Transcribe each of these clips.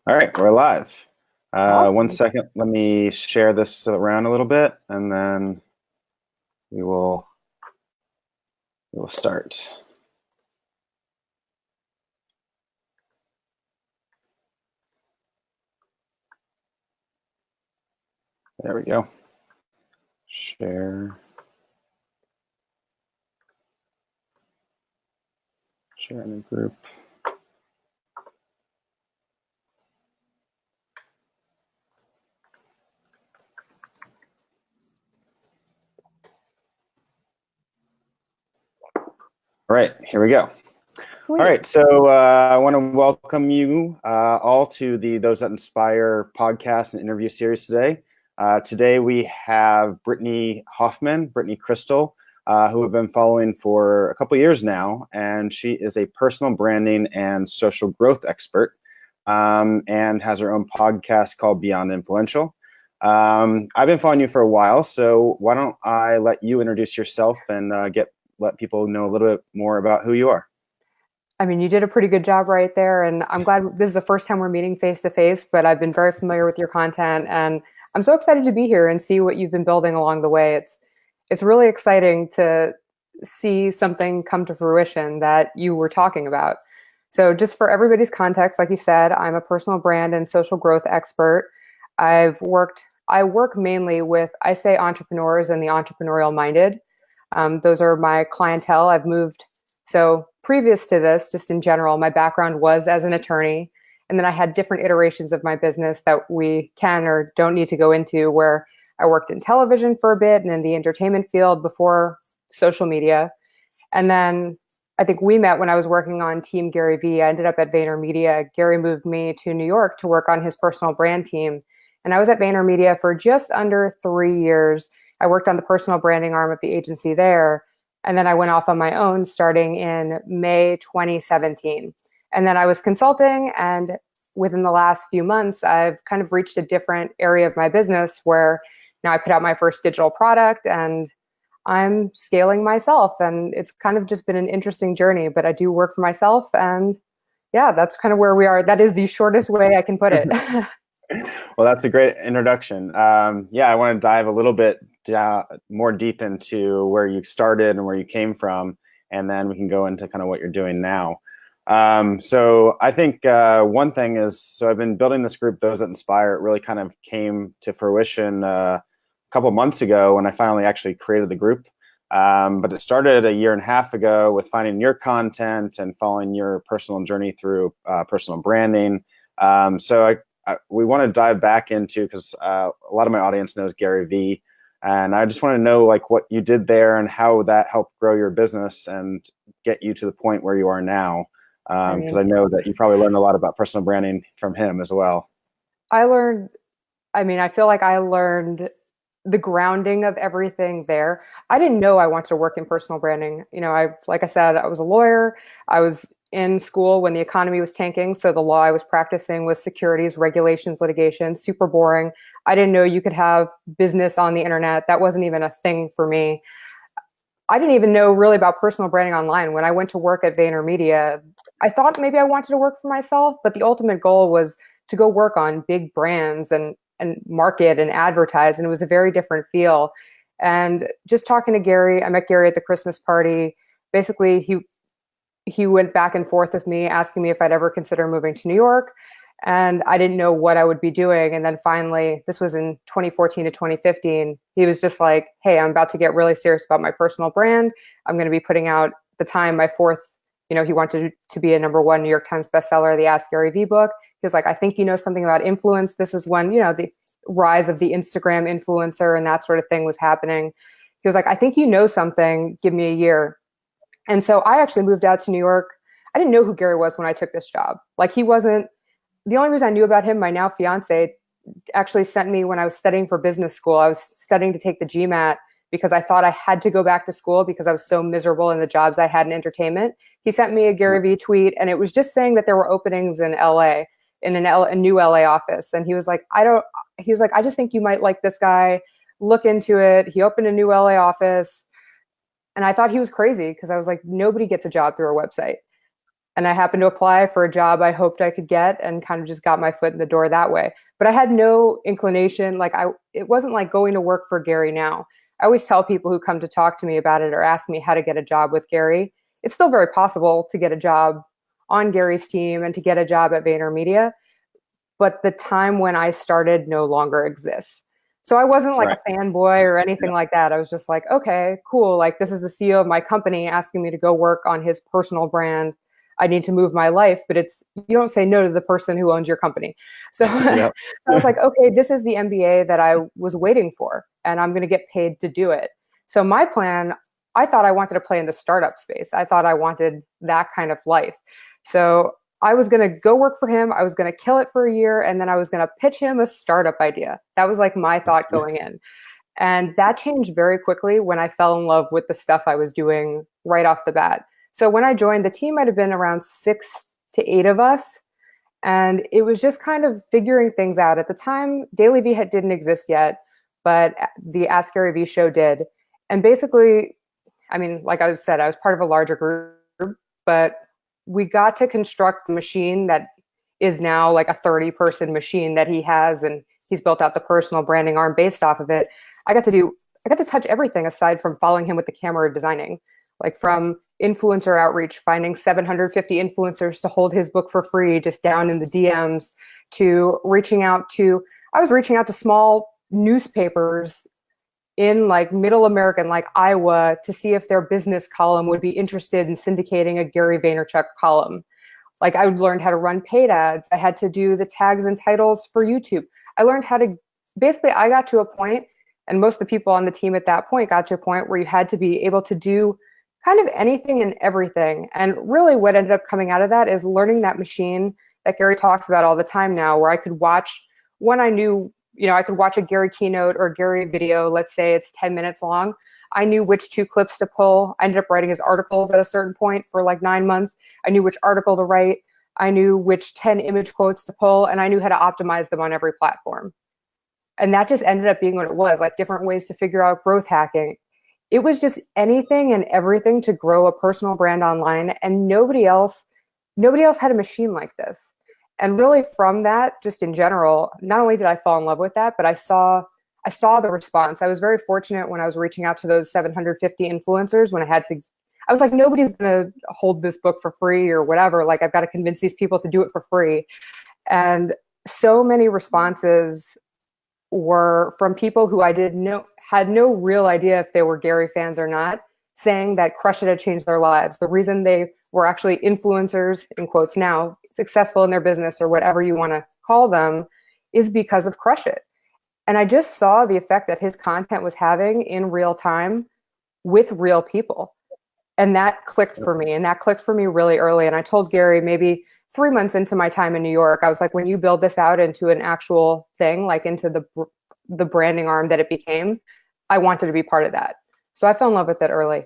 All right, we're live. One Awesome. second, let me share this around a little bit, and then we will start. There we go. Share in the group. All right, here we go. Sweet. All right, so I want to welcome you all to the Those That Inspire podcast and interview series today. Today we have Brittany Krystle, who we've been following for a couple years now, and she is a personal branding and social growth expert, and has her own podcast called Beyond Influential. I've been following you for a while, so why don't I let you introduce yourself and let people know a little bit more about who you are. I mean, you did a pretty good job right there, and I'm glad this is the first time we're meeting face to face, but I've been very familiar with your content, and I'm so excited to be here and see what you've been building along the way. It's really exciting to see something come to fruition that you were talking about. So just for everybody's context, like you said, I'm a personal brand and social growth expert. I work mainly with, I say, entrepreneurs and the entrepreneurial minded. Those are my clientele. So previous to this, just in general, my background was as an attorney. And then I had different iterations of my business that we can or don't need to go into, where I worked in television for a bit and in the entertainment field before social media. And then I think we met when I was working on Team Gary V. I ended up at VaynerMedia. Gary moved me to New York to work on his personal brand team. And I was at VaynerMedia for just under 3 years. I worked on the personal branding arm of the agency there. And then I went off on my own starting in May 2017. And then I was consulting. And within the last few months, I've kind of reached a different area of my business where now I put out my first digital product and I'm scaling myself. And it's kind of just been an interesting journey, but I do work for myself. And yeah, that's kind of where we are. That is the shortest way I can put it. Well, that's a great introduction. I want to dive a little bit more deep into where you started and where you came from, and then we can go into kind of what you're doing now. So I think one thing is, so I've been building this group, Those That Inspire. It really kind of came to fruition a couple months ago when I finally actually created the group. But it started a year and a half ago with finding your content and following your personal journey through personal branding. We want to dive back into, because a lot of my audience knows Gary V, and I just want to know like what you did there and how that helped grow your business and get you to the point where you are now. Because I know that you probably learned a lot about personal branding from him as well. I feel like I learned the grounding of everything there. I didn't know I wanted to work in personal branding. Like I said, I was a lawyer. I was in school when the economy was tanking. So the law I was practicing was securities, regulations, litigation, super boring. I didn't know you could have business on the internet. That wasn't even a thing for me. I didn't even know really about personal branding online. When I went to work at VaynerMedia, I thought maybe I wanted to work for myself, but the ultimate goal was to go work on big brands and market and advertise. And it was a very different feel. And just talking to Gary, I met Gary at the Christmas party. Basically, he went back and forth with me, asking me if I'd ever consider moving to New York. And I didn't know what I would be doing. And then finally, this was in 2014 to 2015, he was just like, hey, I'm about to get really serious about my personal brand. I'm going to be putting out my fourth, he wanted to be a #1 New York Times bestseller, the Ask Gary V book. He was like, I think you know something about influence. This is when, the rise of the Instagram influencer and that sort of thing was happening. He was like, I think you know something, give me a year. And so I actually moved out to New York. I didn't know who Gary was when I took this job. Like, he wasn't, the only reason I knew about him, my now fiance actually sent me when I was studying for business school. I was studying to take the GMAT because I thought I had to go back to school because I was so miserable in the jobs I had in entertainment. He sent me a Gary V tweet, and it was just saying that there were openings in LA, in a new LA office. And he was like, I just think you might like this guy. Look into it. He opened a new LA office. And I thought he was crazy because I was like, nobody gets a job through a website. And I happened to apply for a job I hoped I could get and kind of just got my foot in the door that way. But I had no inclination, it wasn't like going to work for Gary now. I always tell people who come to talk to me about it or ask me how to get a job with Gary, it's still very possible to get a job on Gary's team and to get a job at VaynerMedia, but the time when I started no longer exists. So I wasn't like a fanboy or anything like that. I was just like, okay, cool. Like, this is the CEO of my company asking me to go work on his personal brand. I need to move my life, but you don't say no to the person who owns your company. So, so I was like, okay, this is the MBA that I was waiting for, and I'm going to get paid to do it. So my plan, I thought I wanted to play in the startup space. I thought I wanted that kind of life. So I was going to go work for him. I was going to kill it for a year. And then I was going to pitch him a startup idea. That was like my thought going in. And that changed very quickly when I fell in love with the stuff I was doing right off the bat. So when I joined, the team might have been around 6 to 8 of us. And it was just kind of figuring things out. At the time, Daily V didn't exist yet, but the Ask Gary V show did. And basically, I mean, like I said, I was part of a larger group, but we got to construct the machine that is now like a 30-person machine that he has, and he's built out the personal branding arm based off of it. I got to touch everything aside from following him with the camera designing, like from influencer outreach, finding 750 influencers to hold his book for free, just down in the DMs, to I was reaching out to small newspapers in like middle America, like Iowa, to see if their business column would be interested in syndicating a Gary Vaynerchuk column. Like, I learned how to run paid ads. I had to do the tags and titles for YouTube. I learned how to, basically I got to a point, and most of the people on the team at that point got to a point where you had to be able to do kind of anything and everything. And really what ended up coming out of that is learning that machine that Gary talks about all the time now, where I could watch when I knew, I could watch a Gary keynote or Gary video, let's say it's 10 minutes long. I knew which 2 clips to pull. I ended up writing his articles at a certain point for like 9 months. I knew which article to write. I knew which 10 image quotes to pull, and I knew how to optimize them on every platform. And that just ended up being what it was, like different ways to figure out growth hacking. It was just anything and everything to grow a personal brand online, and nobody else had a machine like this. And really from that, just in general, not only did I fall in love with that, but I saw the response. I was very fortunate when I was reaching out to those 750 influencers when I was like, nobody's going to hold this book for free or whatever. Like, I've got to convince these people to do it for free. And so many responses were from people who had no real idea if they were Gary fans or not, saying that Crush It had changed their lives. The reason they were actually influencers, in quotes now, successful in their business or whatever you want to call them, is because of Crush It. And I just saw the effect that his content was having in real time with real people. And that clicked for me. And that clicked for me really early. And I told Gary maybe 3 months into my time in New York, I was like, when you build this out into an actual thing, like into the branding arm that it became, I wanted to be part of that. So I fell in love with it early.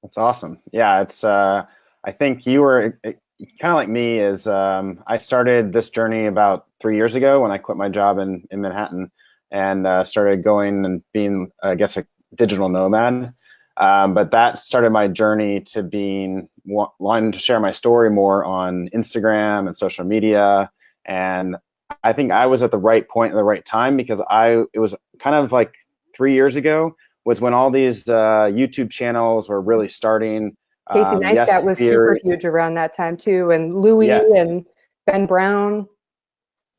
That's awesome. Yeah, it's. I think you were kind of like me. I started this journey about 3 years ago when I quit my job in Manhattan and started going and being, I guess, a digital nomad. But that started my journey to wanting to share my story more on Instagram and social media. And I think I was at the right point at the right time, because it was kind of like 3 years ago was when all these YouTube channels were really starting. Casey Neistat was super huge around that time too, and Louis and Ben Brown.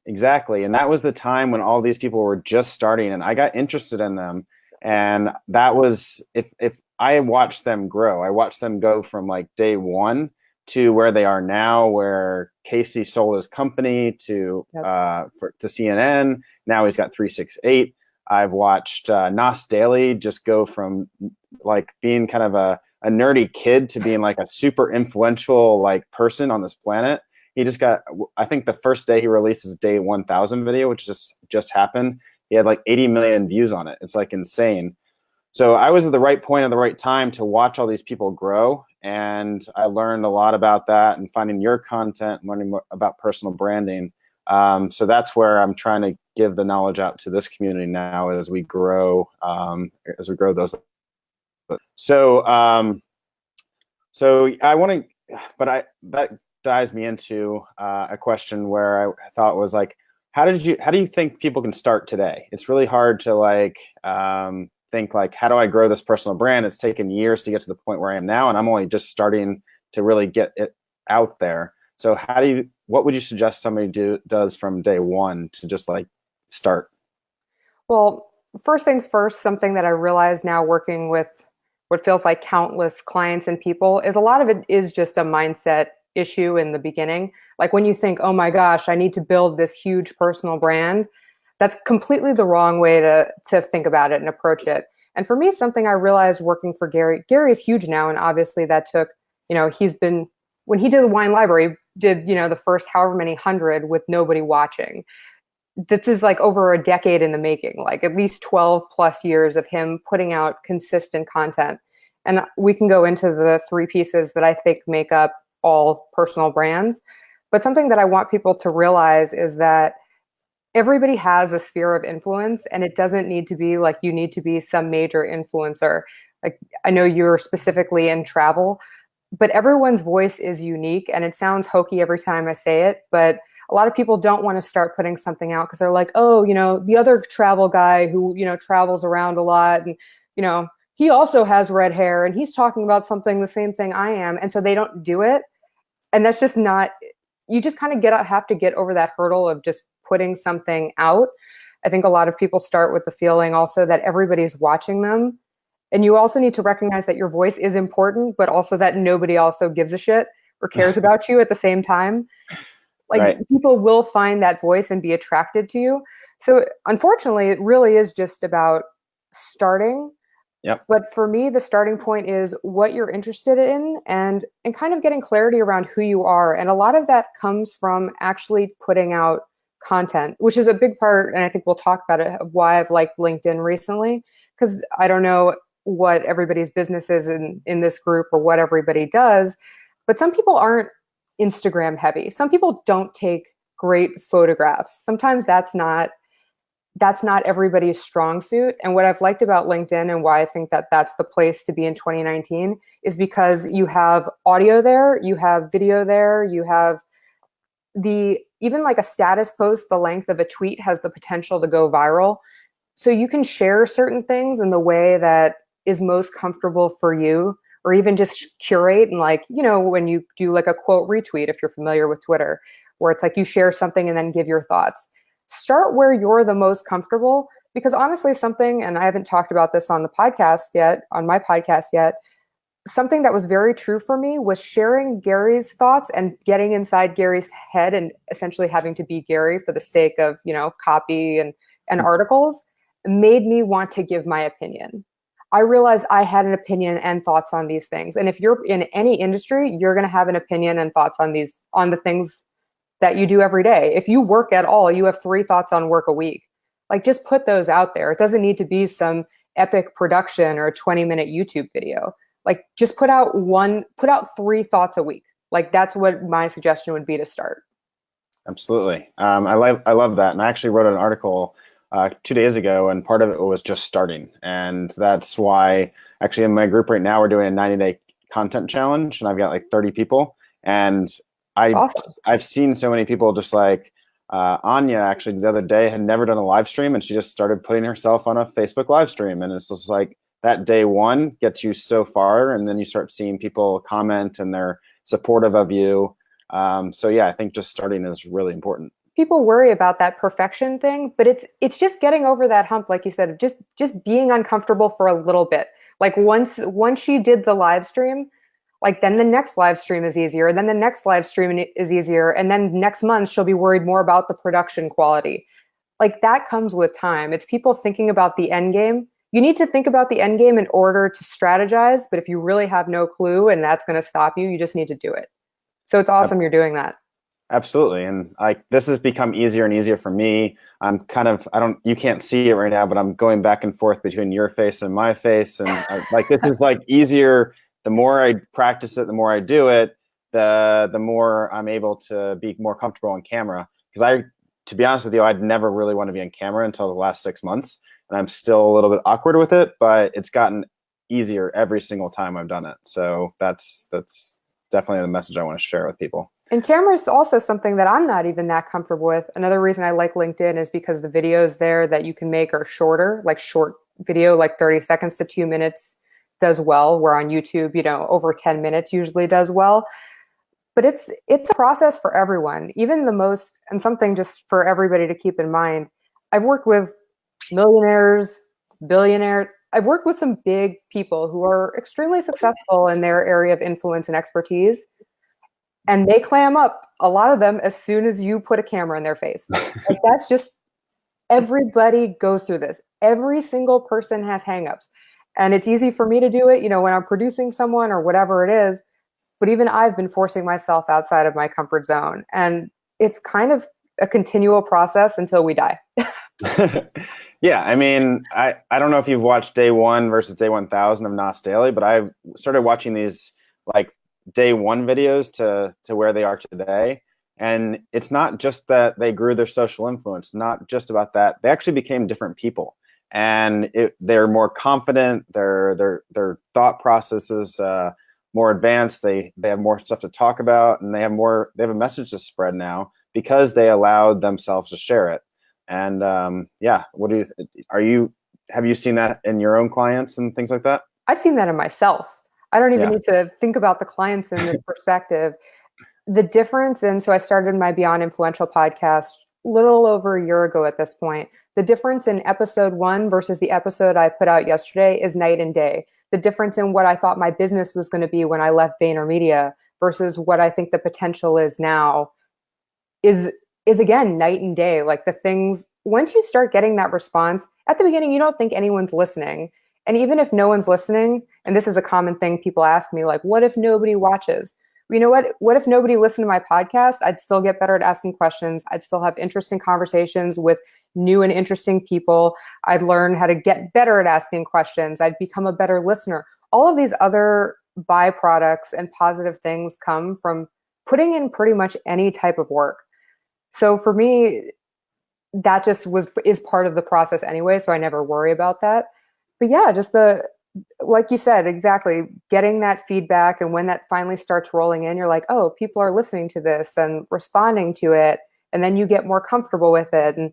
Exactly. And that was the time when all these people were just starting, and I got interested in them. And that was, if I watched them grow, I watched them go from like day one to where they are now, where Casey sold his company to CNN. Now he's got 368. I've watched Nas Daily just go from like being kind of a nerdy kid to being like a super influential like person on this planet. He just got, I think the first day he released his day 1000 video, which just happened, he had like 80 million views on it. It's like insane. So I was at the right point at the right time to watch all these people grow. And I learned a lot about that and finding your content, learning more about personal branding. So that's where I'm trying to give the knowledge out to this community now as we grow those. So I want to but that dives me into a question where I thought was like, how do you think people can start today? It's really hard to like think like, how do I grow this personal brand? It's taken years to get to the point where I am now, and I'm only just starting to really get it out there. So what would you suggest somebody does from day one to just like start? Well, first things first, something that I realize now working with what feels like countless clients and people is a lot of it is just a mindset issue in the beginning. Like when you think, oh my gosh, I need to build this huge personal brand, that's completely the wrong way to think about it and approach it. And for me, something I realized working for Gary is huge now. And obviously that took, when he did the wine library, did, the first however many hundred with nobody watching. This is like over a decade in the making, like at least 12 plus years of him putting out consistent content. And we can go into the three pieces that I think make up all personal brands. But something that I want people to realize is that everybody has a sphere of influence, and it doesn't need to be like you need to be some major influencer. Like I know you're specifically in travel, but everyone's voice is unique, and it sounds hokey every time I say it, but a lot of people don't want to start putting something out because they're like, oh, the other travel guy who, travels around a lot and, he also has red hair and he's talking about something, the same thing I am. And so they don't do it. And that's just not, you just kind of have to get over that hurdle of just putting something out. I think a lot of people start with the feeling also that everybody's watching them. And you also need to recognize that your voice is important, but also that nobody also gives a shit or cares about you at the same time. Like Right. people will find that voice and be attracted to you. So unfortunately, it really is just about starting. Yep. But for me, the starting point is what you're interested in and kind of getting clarity around who you are. And a lot of that comes from actually putting out content, which is a big part. And I think we'll talk about it of why I've liked LinkedIn recently, because I don't know what everybody's business is in this group or what everybody does, but some people aren't Instagram heavy. Some people don't take great photographs. Sometimes that's not everybody's strong suit. And what I've liked about LinkedIn and why I think that that's the place to be in 2019 is because you have audio there, you have video there, you have even like a status post, the length of a tweet has the potential to go viral. So you can share certain things in the way that is most comfortable for you, or even just curate and like, when you do like a quote retweet, if you're familiar with Twitter, where it's like you share something and then give your thoughts. Start where you're the most comfortable, because honestly, and I haven't talked about this on my podcast yet, something that was very true for me was sharing Gary's thoughts and getting inside Gary's head and essentially having to be Gary for the sake of, copy and articles made me want to give my opinion. I realized I had an opinion and thoughts on these things. And if you're in any industry, you're going to have an opinion and thoughts on the things that you do every day. If you work at all, you have 3 thoughts on work a week. Like just put those out there. It doesn't need to be some epic production or a 20-minute YouTube video. Like just put out 3 thoughts a week. Like that's what my suggestion would be to start. Absolutely. I love that. And I actually wrote an article 2 days ago, and part of it was just starting. And that's why actually in my group right now, we're doing a 90-day content challenge, and I've got like 30 people. And Awesome. I've seen so many people just like Anya actually the other day had never done a live stream, and she just started putting herself on a Facebook live stream. And it's just like that day one gets you so far, and then you start seeing people comment and they're supportive of you. So yeah, I think just starting is really important. People worry about that perfection thing, but it's just getting over that hump, like you said, just being uncomfortable for a little bit. Like once she did the live stream, like then the next live stream is easier, and then the next live stream is easier, and then next month she'll be worried more about the production quality. Like that comes with time. It's people thinking about the end game. You need to think about the end game in order to strategize, but if you really have no clue and that's going to stop you, you just need to do it. So it's awesome you're doing that. Absolutely. And like this has become easier and easier for me. I'm kind of, you can't see it right now, but I'm going back and forth between your face and my face. And like, this is like easier. The more I practice it, the more I do it, the more I'm able to be more comfortable on camera. Because to be honest with you, I'd never really want to be on camera until the last 6 months. And I'm still a little bit awkward with it, but it's gotten easier every single time I've done it. So that's definitely the message I want to share with people. And camera is also something that I'm not even that comfortable with. Another reason I like LinkedIn is because the videos there that you can make are shorter, like short video, like 30 seconds to 2 minutes does well. Where on YouTube, over 10 minutes usually does well. But it's a process for everyone, even the most, and something just for everybody to keep in mind. I've worked with millionaires, billionaires. I've worked with some big people who are extremely successful in their area of influence and expertise. And they clam up, a lot of them, as soon as you put a camera in their face. Like, that's just, everybody goes through this. Every single person has hangups. And it's easy for me to do it, when I'm producing someone or whatever it is. But even I've been forcing myself outside of my comfort zone. And it's kind of a continual process until we die. Yeah, I mean, I don't know if you've watched day 1 versus day 1000 of Nos Daily, but I started watching these like day 1 videos to where they are today. And it's not just that they grew their social influence, not just about that. They actually became different people, and they're more confident. Their thought processes more advanced. They have more stuff to talk about, and they have a message to spread now because they allowed themselves to share it. And yeah, have you seen that in your own clients and things like that? I've seen that in myself. I don't even need to think about the clients in this perspective. The difference, and so I started my Beyond Influential podcast a little over a year ago at this point. The difference in episode 1 versus the episode I put out yesterday is night and day. The difference in what I thought my business was going to be when I left VaynerMedia versus what I think the potential is now is again night and day. Like, the things, once you start getting that response, at the beginning you don't think anyone's listening. And even if no one's listening, and this is a common thing people ask me, like, what if nobody watches? You know what if nobody listened to my podcast? I'd still get better at asking questions. I'd still have interesting conversations with new and interesting people. I'd learn how to get better at asking questions. I'd become a better listener. All of these other byproducts and positive things come from putting in pretty much any type of work. So for me, that just is part of the process anyway, so I never worry about that. But yeah, just like you said, exactly, getting that feedback, and when that finally starts rolling in, you're like, oh, people are listening to this and responding to it, and then you get more comfortable with it. And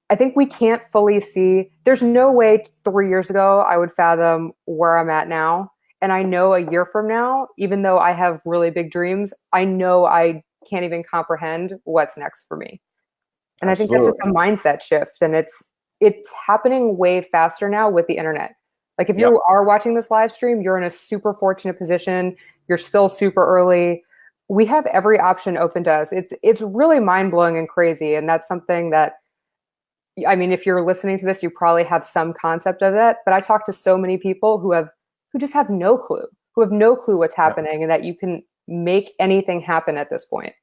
I think we can't fully see, there's no way 3 years ago I would fathom where I'm at now. And I know a year from now, even though I have really big dreams, I know I can't even comprehend what's next for me. And Absolutely. I think that's just a mindset shift, and it's happening way faster now with the internet. Like, if you are watching this live stream, you're in a super fortunate position. You're still super early. We have every option open to us. It's really mind-blowing and crazy. And that's something that, I mean, if you're listening to this, you probably have some concept of that. But I talk to so many people who just have no clue, what's happening, and that you can make anything happen at this point.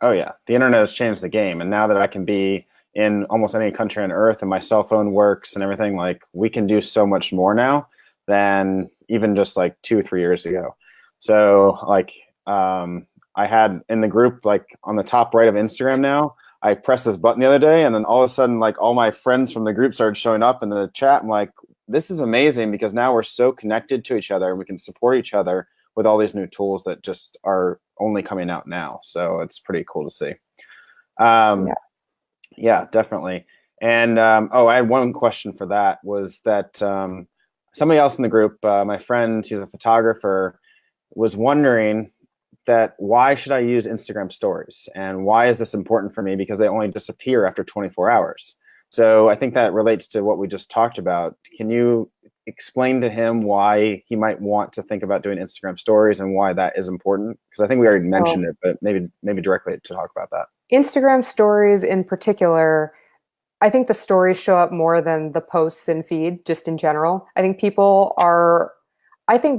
Oh yeah, the internet has changed the game. And now that I can be in almost any country on earth and my cell phone works and everything, like, we can do so much more now than even just like 2 or 3 years ago. So like, I had in the group, like on the top right of Instagram now, I pressed this button the other day, and then all of a sudden, like, all my friends from the group started showing up in the chat. I'm like, this is amazing, because now we're so connected to each other and we can support each other with all these new tools that just are only coming out now. So it's pretty cool to see. Yeah, definitely. And I had one question for that, was that somebody else in the group, my friend, he's a photographer, was wondering that why should I use Instagram stories, and why is this important for me, because they only disappear after 24 hours. So I think that relates to what we just talked about. Can you explain to him why he might want to think about doing Instagram stories and why that is important? Because I think we already mentioned it, but maybe directly to talk about that. Instagram stories in particular, I think the stories show up more than the posts and feed, just in general. I think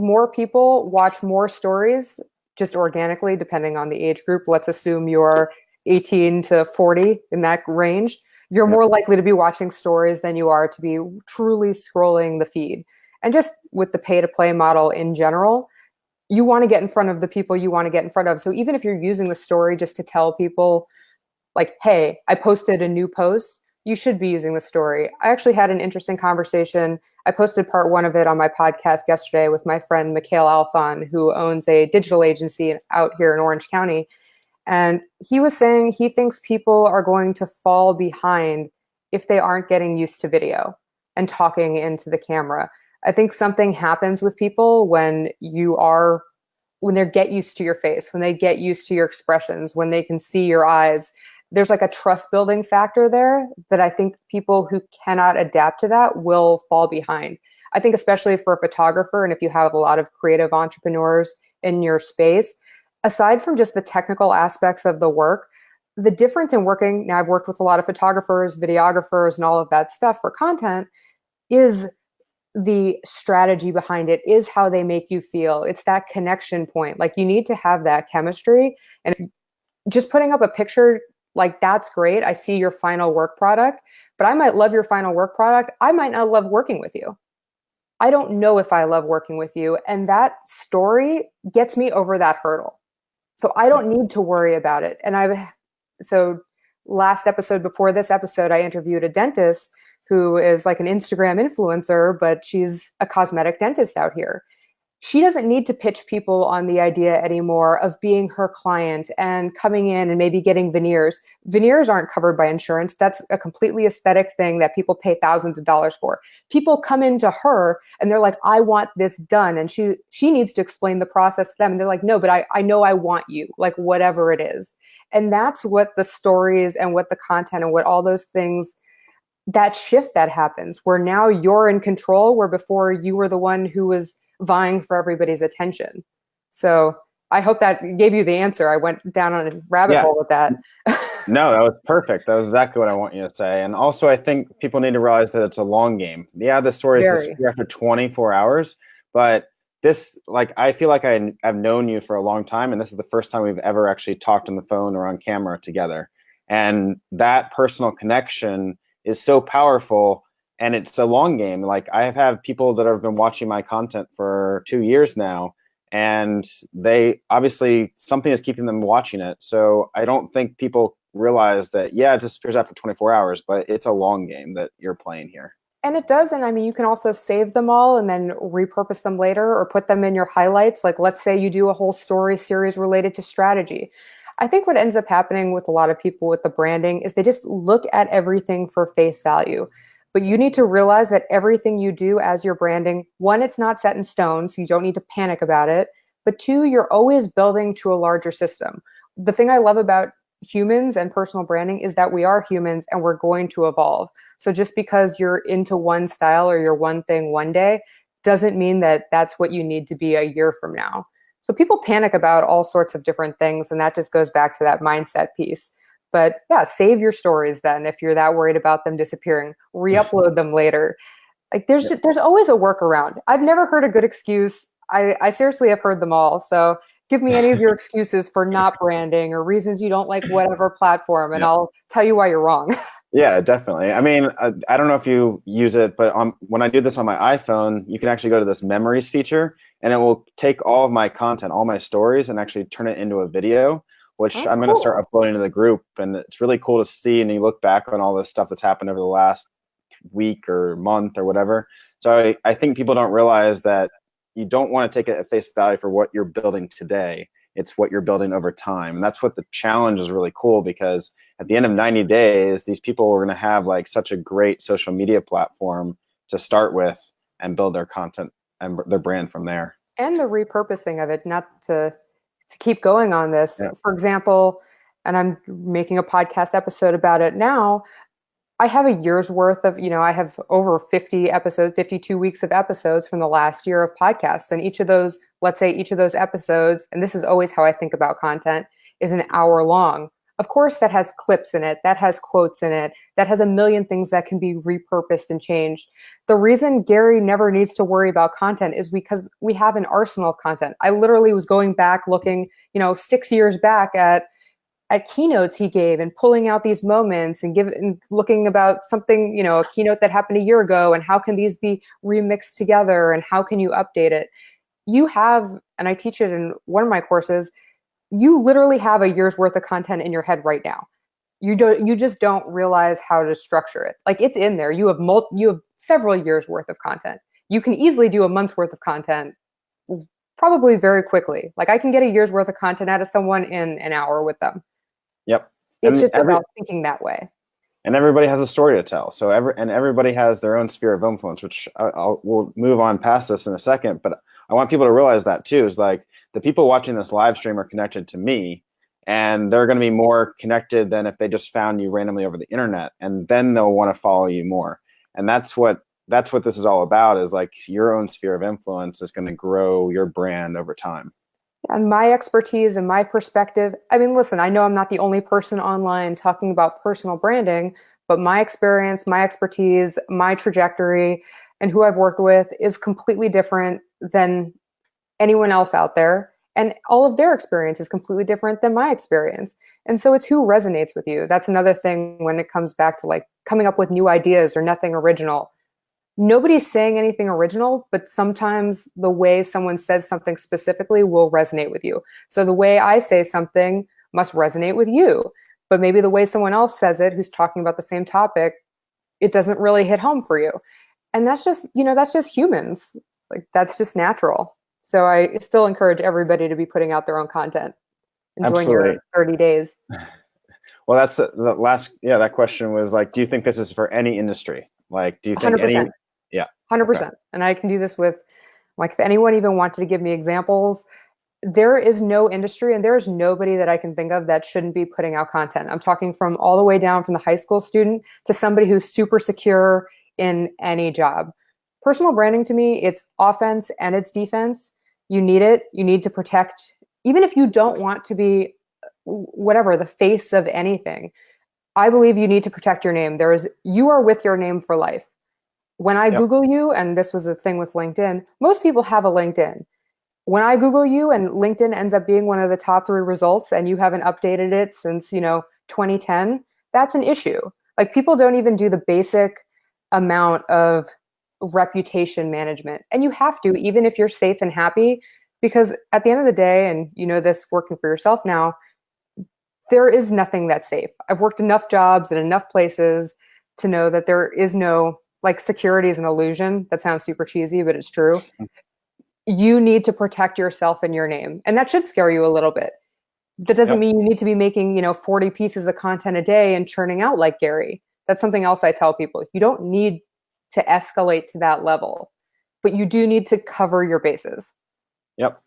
more people watch more stories just organically, depending on the age group. Let's assume you're 18 to 40, in that range. You're more likely to be watching stories than you are to be truly scrolling the feed. And just with the pay-to-play model in general, you want to get in front of the people you want to get in front of. So even if you're using the story just to tell people, like, hey, I posted a new post, you should be using the story. I actually had an interesting conversation. I posted part one of it on my podcast yesterday with my friend Mikhail Alfon, who owns a digital agency out here in Orange County. And he was saying he thinks people are going to fall behind if they aren't getting used to video and talking into the camera. I think something happens with people when they get used to your face, when they get used to your expressions, when they can see your eyes. There's like a trust building factor there that I think people who cannot adapt to that will fall behind. I think especially for a photographer, and if you have a lot of creative entrepreneurs in your space, aside from just the technical aspects of the work, the difference in working, now I've worked with a lot of photographers, videographers, and all of that stuff for content, is the strategy behind it, is how they make you feel. It's that connection point. Like, you need to have that chemistry. And if just putting up a picture, like, that's great. I see your final work product, but I might love your final work product. I might not love working with you. I don't know if I love working with you. And that story gets me over that hurdle. So I don't need to worry about it. And so last episode before this episode, I interviewed a dentist who is like an Instagram influencer, but she's a cosmetic dentist out here. She doesn't need to pitch people on the idea anymore of being her client and coming in and maybe getting veneers. Veneers aren't covered by insurance. That's a completely aesthetic thing that people pay thousands of dollars for. People come into her and they're like, I want this done. And she needs to explain the process to them. And they're like, no, but I know I want you, like, whatever it is. And that's what the stories and what the content and what all those things, that shift that happens, where now you're in control, where before you were the one who was vying for everybody's attention. So I hope that gave you the answer. I went down on a rabbit hole with that. No, that was perfect. That was exactly what I want you to say. And also, I think people need to realize that it's a long game. Yeah, the story is disappear after 24 hours, but this, like, I feel like I've known you for a long time, and this is the first time we've ever actually talked on the phone or on camera together. And that personal connection is so powerful. And it's a long game. Like, I have had people that have been watching my content for 2 years now, and they obviously, something is keeping them watching it. So I don't think people realize that, yeah, it disappears after 24 hours, but it's a long game that you're playing here. And it does. And I mean, you can also save them all and then repurpose them later or put them in your highlights. Like, let's say you do a whole story series related to strategy. I think what ends up happening with a lot of people with the branding is they just look at everything for face value. But you need to realize that everything you do as your branding, one, it's not set in stone, so you don't need to panic about it. But two, you're always building to a larger system. The thing I love about humans and personal branding is that we are humans and we're going to evolve. So just because you're into one style or you're one thing one day doesn't mean that that's what you need to be a year from now. So people panic about all sorts of different things, and that just goes back to that mindset piece. But yeah, save your stories then if you're that worried about them disappearing. Re-upload them later. Like, there's always a workaround. I've never heard a good excuse. I seriously have heard them all. So give me any of your excuses for not branding or reasons you don't like whatever platform, and I'll tell you why you're wrong. Yeah, definitely. I mean, I don't know if you use it, but when I do this on my iPhone, you can actually go to this memories feature, and it will take all of my content, all my stories, and actually turn it into a video, which I'm going to start uploading to the group. And it's really cool to see. And you look back on all this stuff that's happened over the last week or month or whatever. So I think people don't realize that you don't want to take it at face value for what you're building today. It's what you're building over time. And that's what the challenge is really cool, because at the end of 90 days, these people are going to have like such a great social media platform to start with and build their content and their brand from there. And the repurposing of it, not to keep going on this. Yeah. For example, and I'm making a podcast episode about it now, I have a year's worth of, I have over 50 episodes, 52 weeks of episodes from the last year of podcasts. And each of those, let's say each of those episodes, and this is always how I think about content, is an hour long. Of course, that has clips in it, that has quotes in it, that has a million things that can be repurposed and changed. The reason Gary never needs to worry about content is because we have an arsenal of content. I literally was going back looking, 6 years back at keynotes he gave and pulling out these moments and looking about something, a keynote that happened a year ago, and how can these be remixed together and how can you update it? You have, and I teach it in one of my courses, you literally have a year's worth of content in your head right now. you just don't realize how to structure it. Like it's in there. You have several years worth of content. You can easily do a month's worth of content probably very quickly. Like I can get a year's worth of content out of someone in an hour with them. Yep. It's just about thinking that way. And everybody has a story to tell. So everybody has their own sphere of influence, which we'll move on past this in a second. But I want people to realize that too, is like the people watching this live stream are connected to me, and they're going to be more connected than if they just found you randomly over the internet, and then they'll want to follow you more. And that's what this is all about, is like your own sphere of influence is going to grow your brand over time. And my expertise and my perspective, I mean, listen, I know I'm not the only person online talking about personal branding, but my experience, my expertise, my trajectory, and who I've worked with is completely different than anyone else out there. And all of their experience is completely different than my experience. And so it's who resonates with you. That's another thing when it comes back to like coming up with new ideas or nothing original. Nobody's saying anything original, but sometimes the way someone says something specifically will resonate with you. So the way I say something must resonate with you, but maybe the way someone else says it who's talking about the same topic, it doesn't really hit home for you. And that's just humans. Like that's just natural. So I still encourage everybody to be putting out their own content. Enjoying your 30 days. Well, that's the last, that question was like, do you think this is for any industry? Like, do you think 100%. 100%. Okay. And I can do this with, like, if anyone even wanted to give me examples, there is no industry and there's nobody that I can think of that shouldn't be putting out content. I'm talking from all the way down from the high school student to somebody who's super secure in any job. Personal branding to me, it's offense and it's defense. You need it. You need to protect, even if you don't want to be whatever, the face of anything. I believe you need to protect your name. You are with your name for life. When I Google you, and this was a thing with LinkedIn, most people have a LinkedIn. When I Google you and LinkedIn ends up being one of the top 3 results and you haven't updated it since, 2010, that's an issue. Like people don't even do the basic amount of reputation management. And you have to, even if you're safe and happy, because at the end of the day, and you know this working for yourself now, there is nothing that's safe. I've worked enough jobs in enough places to know that there is no, like, security is an illusion. That sounds super cheesy, but it's true. You need to protect yourself and your name. And that should scare you a little bit. That doesn't mean you need to be making, 40 pieces of content a day and churning out like Gary. That's something else I tell people. You don't need to escalate to that level, but you do need to cover your bases. Yep.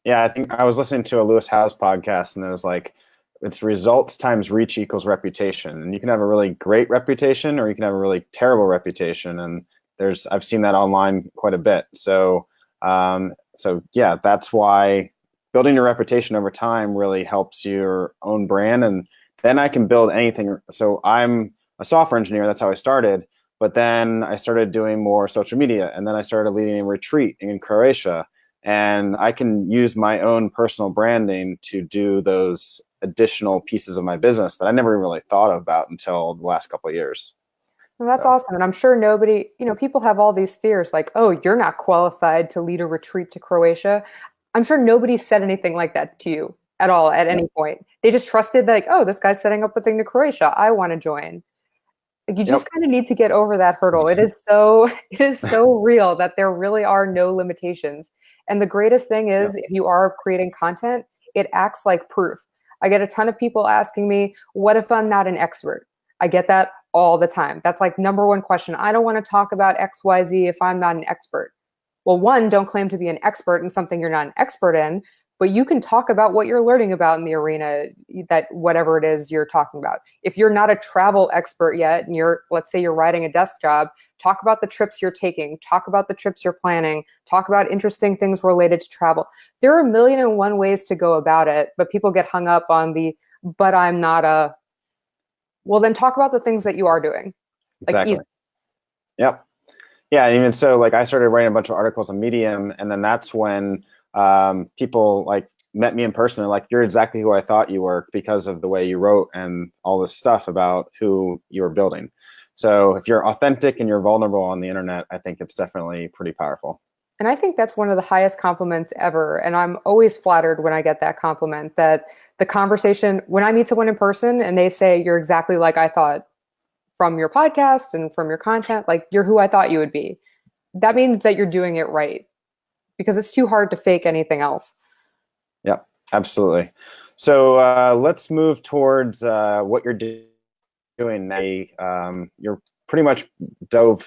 Yeah, I think I was listening to a Lewis Howes podcast, and it was like, it's results times reach equals reputation. And you can have a really great reputation or you can have a really terrible reputation. And I've seen that online quite a bit. So that's why building your reputation over time really helps your own brand. And then I can build anything. So I'm a software engineer. That's how I started. But then I started doing more social media. And then I started leading a retreat in Croatia. And I can use my own personal branding to do those additional pieces of my business that I never really thought about until the last couple of years. Well, that's awesome. And I'm sure nobody, people have all these fears like, oh, you're not qualified to lead a retreat to Croatia. I'm sure nobody said anything like that to you at all at any point. They just trusted like, oh, this guy's setting up a thing to Croatia. I want to join. Like, you just kind of need to get over that hurdle. It is so real that there really are no limitations. And the greatest thing is if you are creating content, it acts like proof. I get a ton of people asking me, what if I'm not an expert? I get that all the time. That's like number one question. I don't want to talk about XYZ if I'm not an expert. Well, one, don't claim to be an expert in something you're not an expert in, but you can talk about what you're learning about in the arena, that whatever it is you're talking about. If you're not a travel expert yet, and let's say you're writing a desk job, talk about the trips you're taking, talk about the trips you're planning, talk about interesting things related to travel. There are 1,000,001 ways to go about it, but people get hung up on but I'm not well, then talk about the things that you are doing. Exactly. Yep. Yeah. And even so, like, I started writing a bunch of articles on Medium, and then that's when people like met me in person and like, you're exactly who I thought you were because of the way you wrote and all this stuff about who you were building. So if you're authentic and you're vulnerable on the internet, I think it's definitely pretty powerful. And I think that's one of the highest compliments ever. And I'm always flattered when I get that compliment, that the conversation, when I meet someone in person and they say, you're exactly like I thought from your podcast and from your content, like you're who I thought you would be. That means that you're doing it right, because it's too hard to fake anything else. Yeah, absolutely. So let's move towards what you're doing now. You're pretty much dove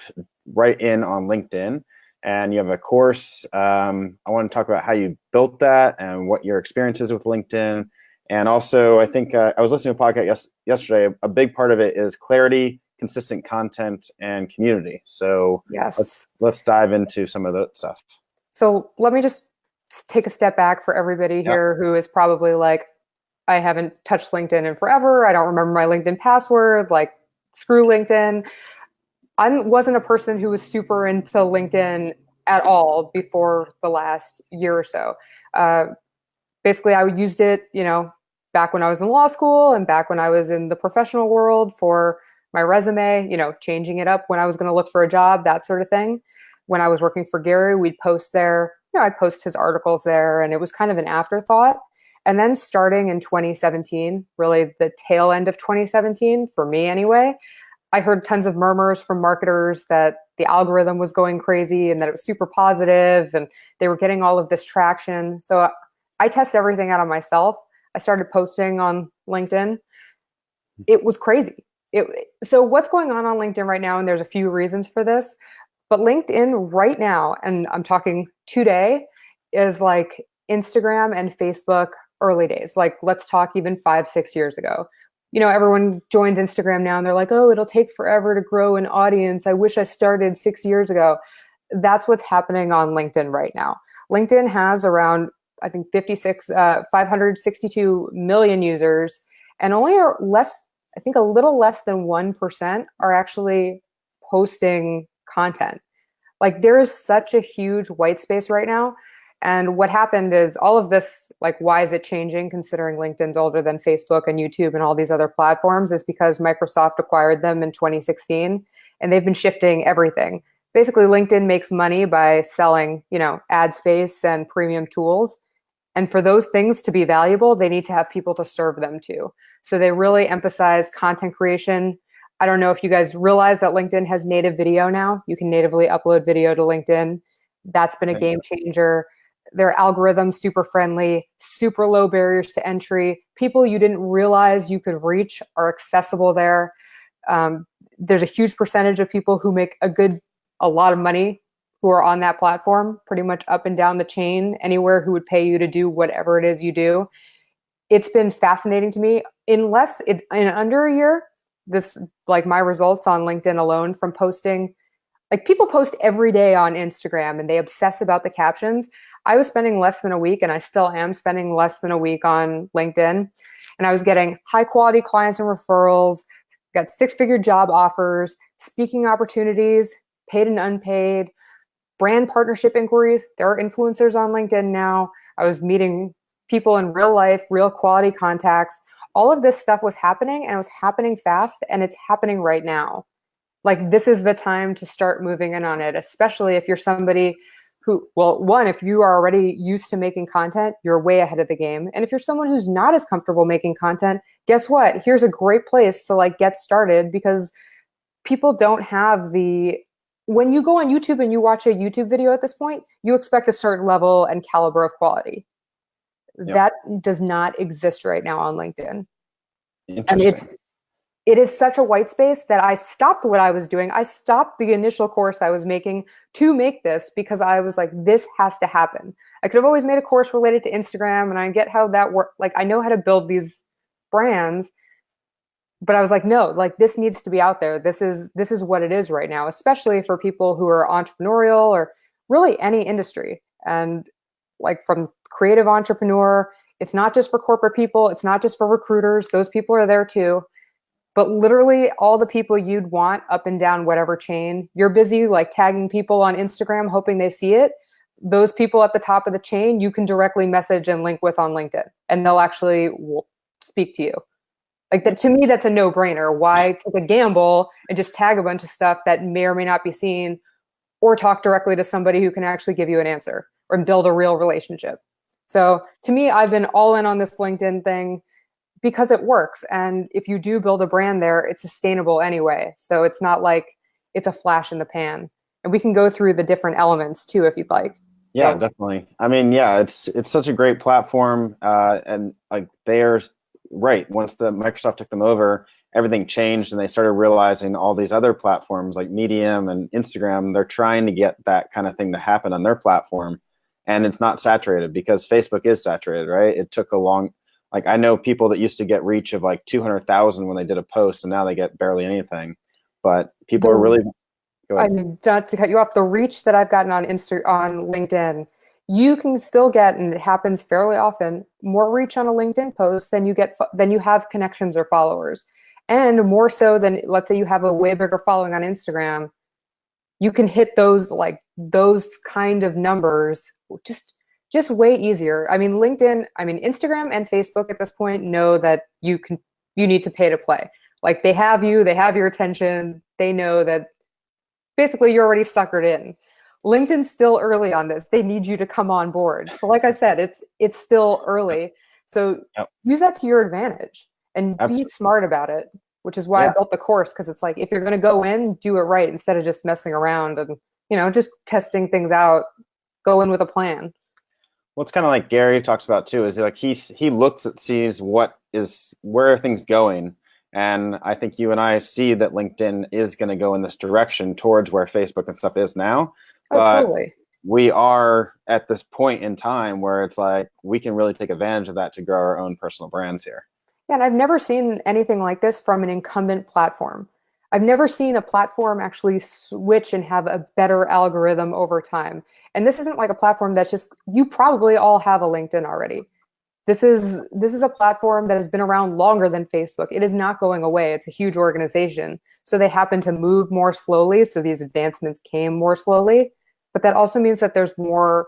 right in on LinkedIn, and you have a course. I want to talk about how you built that and what your experience is with LinkedIn. And also, I think I was listening to a podcast yesterday. A big part of it is clarity, consistent content, and community. So Yes. let's dive into some of that stuff. So let me just take a step back for everybody here who is probably like, I haven't touched LinkedIn in forever. I don't remember my LinkedIn password. Like, screw LinkedIn. I wasn't a person who was super into LinkedIn at all before the last year or so. Basically, I used it, back when I was in law school and back when I was in the professional world for my resume, changing it up when I was going to look for a job, that sort of thing. When I was working for Gary, we'd post there, I'd post his articles there, and it was kind of an afterthought. And then starting in 2017, really the tail end of 2017, for me anyway, I heard tons of murmurs from marketers that the algorithm was going crazy and that it was super positive and they were getting all of this traction. So I test everything out on myself. I started posting on LinkedIn. It was crazy. So what's going on LinkedIn right now, and there's a few reasons for this, but LinkedIn right now, and I'm talking today, is like Instagram and Facebook early days. Like, let's talk even 5-6 years ago. Everyone joins Instagram now and they're like, oh, it'll take forever to grow an audience. I wish I started 6 years ago. That's what's happening on LinkedIn right now. LinkedIn has around, I think, 562 million users, and only a little less than 1% are actually posting content. Like, there is such a huge white space right now. And what happened is all of this, like, why is it changing considering LinkedIn's older than Facebook and YouTube and all these other platforms, is because Microsoft acquired them in 2016 and they've been shifting everything. Basically, LinkedIn makes money by selling, ad space and premium tools. And for those things to be valuable, they need to have people to serve them to. So they really emphasize content creation. I don't know if you guys realize that LinkedIn has native video now. You can natively upload video to LinkedIn. That's been a game changer. Their algorithms, super friendly, super low barriers to entry. People you didn't realize you could reach are accessible there. There's a huge percentage of people who make a lot of money who are on that platform, pretty much up and down the chain, anywhere who would pay you to do whatever it is you do. It's been fascinating to me. In under a year, my results on LinkedIn alone from posting, like, people post every day on Instagram and they obsess about the captions. I was spending less than a week, and I still am spending less than a week on LinkedIn. And I was getting high quality clients and referrals, got 6-figure job offers, speaking opportunities, paid and unpaid, brand partnership inquiries. There are influencers on LinkedIn now. I was meeting people in real life, real quality contacts. All of this stuff was happening, and it was happening fast, and it's happening right now. Like, this is the time to start moving in on it, especially if you're somebody who, well, one, if you are already used to making content, you're way ahead of the game. And if you're someone who's not as comfortable making content, guess what? Here's a great place to get started, because people don't have when you go on YouTube and you watch a YouTube video at this point, you expect a certain level and caliber of quality. Yep. That does not exist right now on LinkedIn. And it is such a white space that I stopped what I was doing. I stopped the initial course I was making to make this, because I was like, this has to happen. I could have always made a course related to Instagram, and I get how that works. Like, I know how to build these brands, but I was like, no, this needs to be out there. This is what it is right now, especially for people who are entrepreneurial or really any industry. And from creative entrepreneur, it's not just for corporate people. It's not just for recruiters. Those people are there too. But literally all the people you'd want up and down whatever chain. You're busy tagging people on Instagram, hoping they see it. Those people at the top of the chain, you can directly message and link with on LinkedIn, and they'll actually speak to you. To me, that's a no-brainer. Why take a gamble and just tag a bunch of stuff that may or may not be seen, or talk directly to somebody who can actually give you an answer or build a real relationship? So to me, I've been all in on this LinkedIn thing because it works. And if you do build a brand there, it's sustainable anyway. So it's not like it's a flash in the pan. And we can go through the different elements too, if you'd like. Yeah, So, definitely. I mean, yeah, it's such a great platform, and like they're right. Once the Microsoft took them over, everything changed, and they started realizing all these other platforms like Medium and Instagram. They're trying to get that kind of thing to happen on their platform, and it's not saturated because Facebook is saturated, right? It took a long, like I know people that used to get reach of like 200,000 when they did a post, and now they get barely anything. But people are really go I ahead. mean, not to cut you off, the reach that I've gotten on on LinkedIn, you can still get, and it happens fairly often, more reach on a LinkedIn post than than you have connections or followers, and more so than, let's say you have a way bigger following on Instagram. You can hit those kind of numbers just way easier. I mean, Instagram and Facebook at this point know that you need to pay to play. Like they have you, they have your attention, they know that basically you're already suckered in. LinkedIn's still early on this. They need you to come on board. So like I said, it's still early. So Yep. use that to your advantage and be Absolutely. smart about it, which is why I Yeah. built the course, because it's like if you're going to go in, do it right instead of just messing around and just testing things out. Go in with a plan. Well, it's kind of like Gary talks about too, is like he looks at sees where are things going. And I think you and I see that LinkedIn is going to go in this direction towards where Facebook and stuff is now. Oh, But totally. we are at this point in time where it's like we can really take advantage of that to grow our own personal brands here. Yeah, and I've never seen anything like this from an incumbent platform. I've never seen a platform actually switch and have a better algorithm over time. And this isn't like a platform that's just, you probably all have a LinkedIn already. This is a platform that has been around longer than Facebook. It is not going away. It's a huge organization. So they happen to move more slowly. So these advancements came more slowly. But that also means that there's more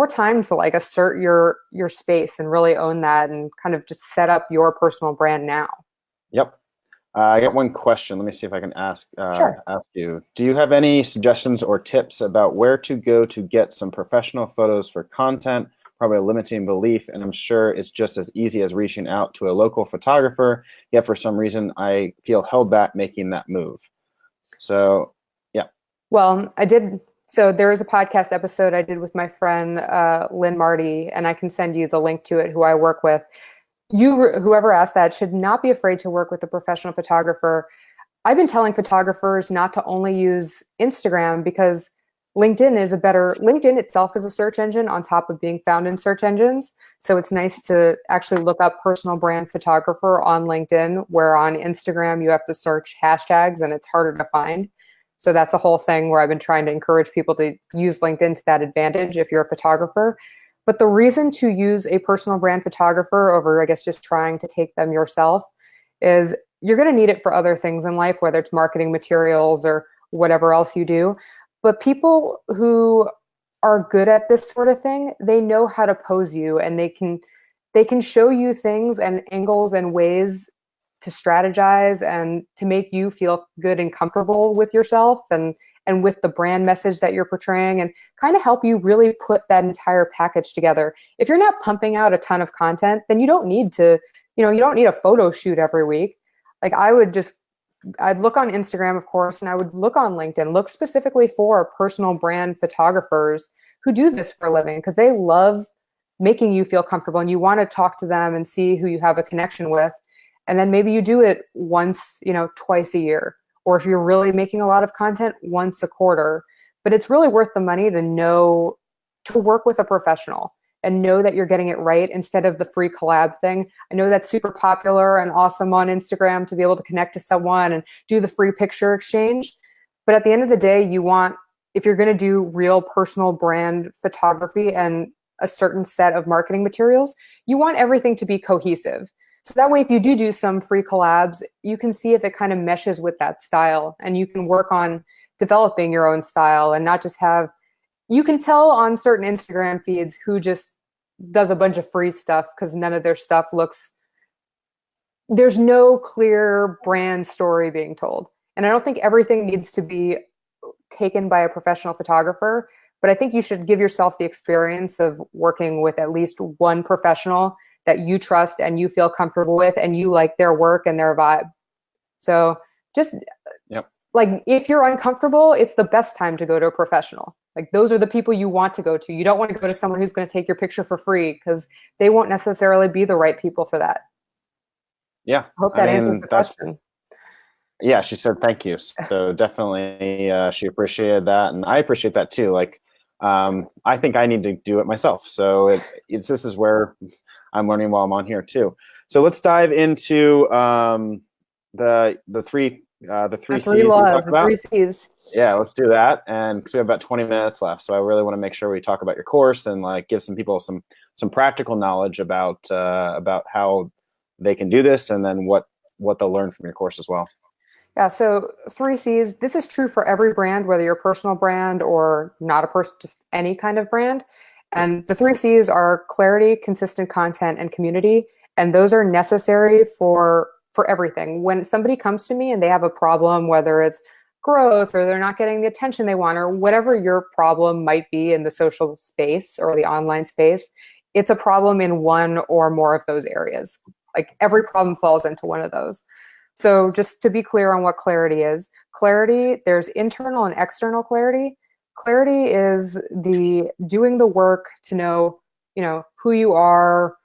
time to like assert your space and really own that and kind of just set up your personal brand now. Yep. I got one question. Let me see if I can Sure. ask you. Do you have any suggestions or tips about where to go to get some professional photos for content? Probably a limiting belief, and I'm sure it's just as easy as reaching out to a local photographer. Yet for some reason, I feel held back making that move. So, yeah. Well, I did. So there is a podcast episode I did with my friend Lynn Marty, and I can send you the link to it, who I work with. Whoever asked that should not be afraid to work with a professional photographer. I've been telling photographers not to only use Instagram because LinkedIn itself is a search engine on top of being found in search engines. So it's nice to actually look up personal brand photographer on LinkedIn, where on Instagram you have to search hashtags and it's harder to find. So that's a whole thing where I've been trying to encourage people to use LinkedIn to that advantage if you're a photographer. But the reason to use a personal brand photographer over, I guess, just trying to take them yourself is you're going to need it for other things in life, whether it's marketing materials or whatever else you do. But people who are good at this sort of thing, they know how to pose you, and they can show you things and angles and ways to strategize and to make you feel good and comfortable with yourself and with the brand message that you're portraying, and kind of help you really put that entire package together. If you're not pumping out a ton of content, then you don't need a photo shoot every week. Like I'd look on Instagram, of course, and I would look on LinkedIn, look specifically for personal brand photographers who do this for a living, because they love making you feel comfortable and you want to talk to them and see who you have a connection with. And then maybe you do it once, twice a year. Or if you're really making a lot of content, once a quarter. But it's really worth the money to work with a professional and know that you're getting it right instead of the free collab thing. I know that's super popular and awesome on Instagram to be able to connect to someone and do the free picture exchange. But at the end of the day, if you're going to do real personal brand photography and a certain set of marketing materials, you want everything to be cohesive. So that way, if you do some free collabs, you can see if it kind of meshes with that style, and you can work on developing your own style and not just you can tell on certain Instagram feeds who just does a bunch of free stuff because none of their stuff there's no clear brand story being told. And I don't think everything needs to be taken by a professional photographer, but I think you should give yourself the experience of working with at least one professional that you trust and you feel comfortable with and you like their work and their vibe. So just Yep. like if you're uncomfortable, it's the best time to go to a professional. Like those are the people you want to go to. You don't want to go to someone who's going to take your picture for free because they won't necessarily be the right people for that. Yeah. I hope that answers the question. Yeah, she said thank you. So definitely she appreciated that. And I appreciate that too. Like, I think I need to do it myself. So this is where I'm learning while I'm on here too. So let's dive into the three C's we talked about. 3 C's. Yeah, let's do that. And because we have about 20 minutes left, so I really want to make sure we talk about your course and like give some people some practical knowledge about how they can do this, and then what they'll learn from your course as well. Yeah, so 3 C's, this is true for every brand, whether you're a personal brand or not a person, just any kind of brand. And the 3 C's are clarity, consistent content, and community. And those are necessary for everything. When somebody comes to me and they have a problem, whether it's growth or they're not getting the attention they want or whatever your problem might be in the social space or the online space, it's a problem in one or more of those areas. Like every problem falls into one of those. So just to be clear on what clarity is, there's internal and external clarity. Clarity is the doing the work to know, who you are,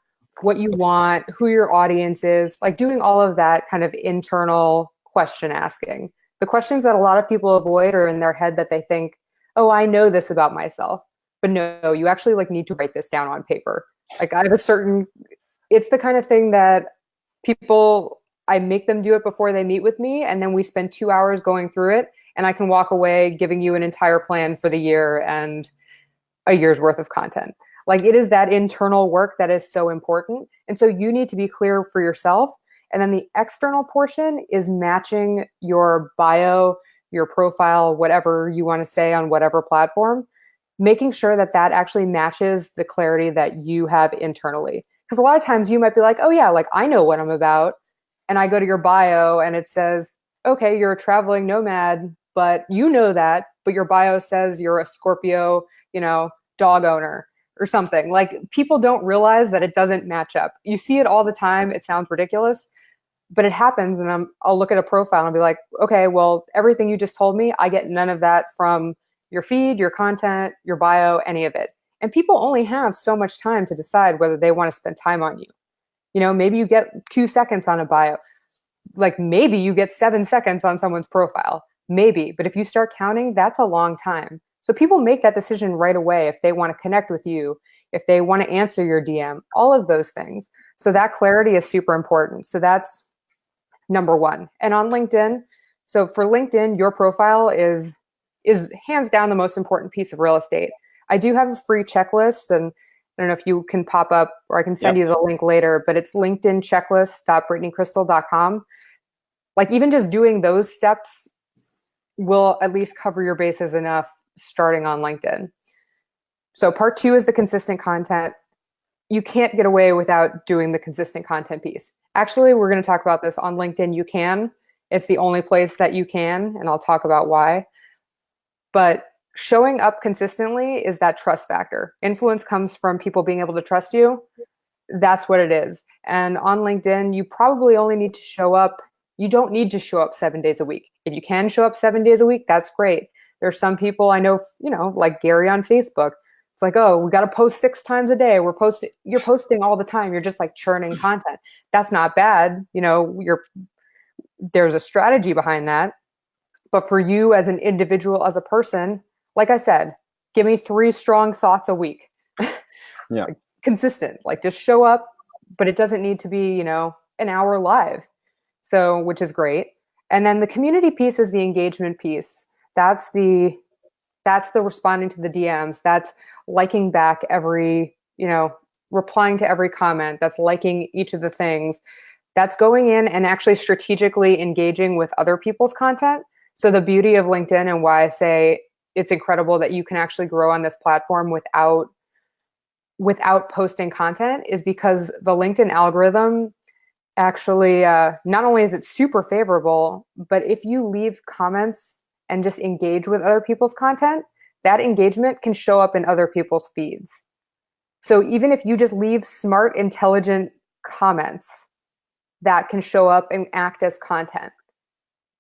what you want, who your audience is, like doing all of that kind of internal question asking. The questions that a lot of people avoid are in their head that they think, oh, I know this about myself. But no, you actually like need to write this down on paper. Like I have it's the kind of thing that I make them do it before they meet with me. And then we spend 2 hours going through it. And I can walk away giving you an entire plan for the year and a year's worth of content. Like it is that internal work that is so important. And so you need to be clear for yourself. And then the external portion is matching your bio, your profile, whatever you want to say on whatever platform, making sure that that actually matches the clarity that you have internally. Because a lot of times you might be like, oh yeah, like I know what I'm about. And I go to your bio and it says, okay, you're a traveling nomad, but you know that, but your bio says you're a Scorpio, dog owner or something. Like people don't realize that it doesn't match up. You see it all the time. It sounds ridiculous, but it happens. And I'll look at a profile and I'll be like, okay, well, everything you just told me, I get none of that from your feed, your content, your bio, any of it. And people only have so much time to decide whether they want to spend time on you. Maybe you get 2 seconds on a bio. Like maybe you get 7 seconds on someone's profile. Maybe. But if you start counting, that's a long time. So people make that decision right away if they want to connect with you, if they want to answer your DM, all of those things. So that clarity is super important. So that's number one. And on LinkedIn, so for LinkedIn, your profile is hands down the most important piece of real estate. I do have a free checklist, and I don't know if you can pop up or I can send you the link later, but it's linkedinchecklist.brittanykrystle.com. Like even just doing those steps will at least cover your bases enough starting on LinkedIn. So part 2 is the consistent content. You can't get away without doing the consistent content piece. Actually, we're going to talk about this on LinkedIn. You can. It's the only place that you can, and I'll talk about why. But showing up consistently is that trust factor. Influence comes from people being able to trust you. That's what it is. And on LinkedIn, you probably only need to show up. You don't need to show up 7 days a week. If you can show up 7 days a week, that's great. There's some people I know, like Gary on Facebook. It's like, oh, we got to post 6 times a day. You're posting all the time. You're just like churning content. That's not bad. There's a strategy behind that. But for you as an individual, as a person, like I said, give me 3 strong thoughts a week. Yeah. Consistent, like just show up, but it doesn't need to be, an hour live. So, which is great. And then the community piece is the engagement piece. That's the responding to the DMs. That's liking back every, replying to every comment. That's liking each of the things. That's going in and actually strategically engaging with other people's content. So the beauty of LinkedIn and why I say it's incredible that you can actually grow on this platform without posting content is because the LinkedIn algorithm actually, not only is it super favorable, but if you leave comments and just engage with other people's content, that engagement can show up in other people's feeds. So even if you just leave smart, intelligent comments, that can show up and act as content.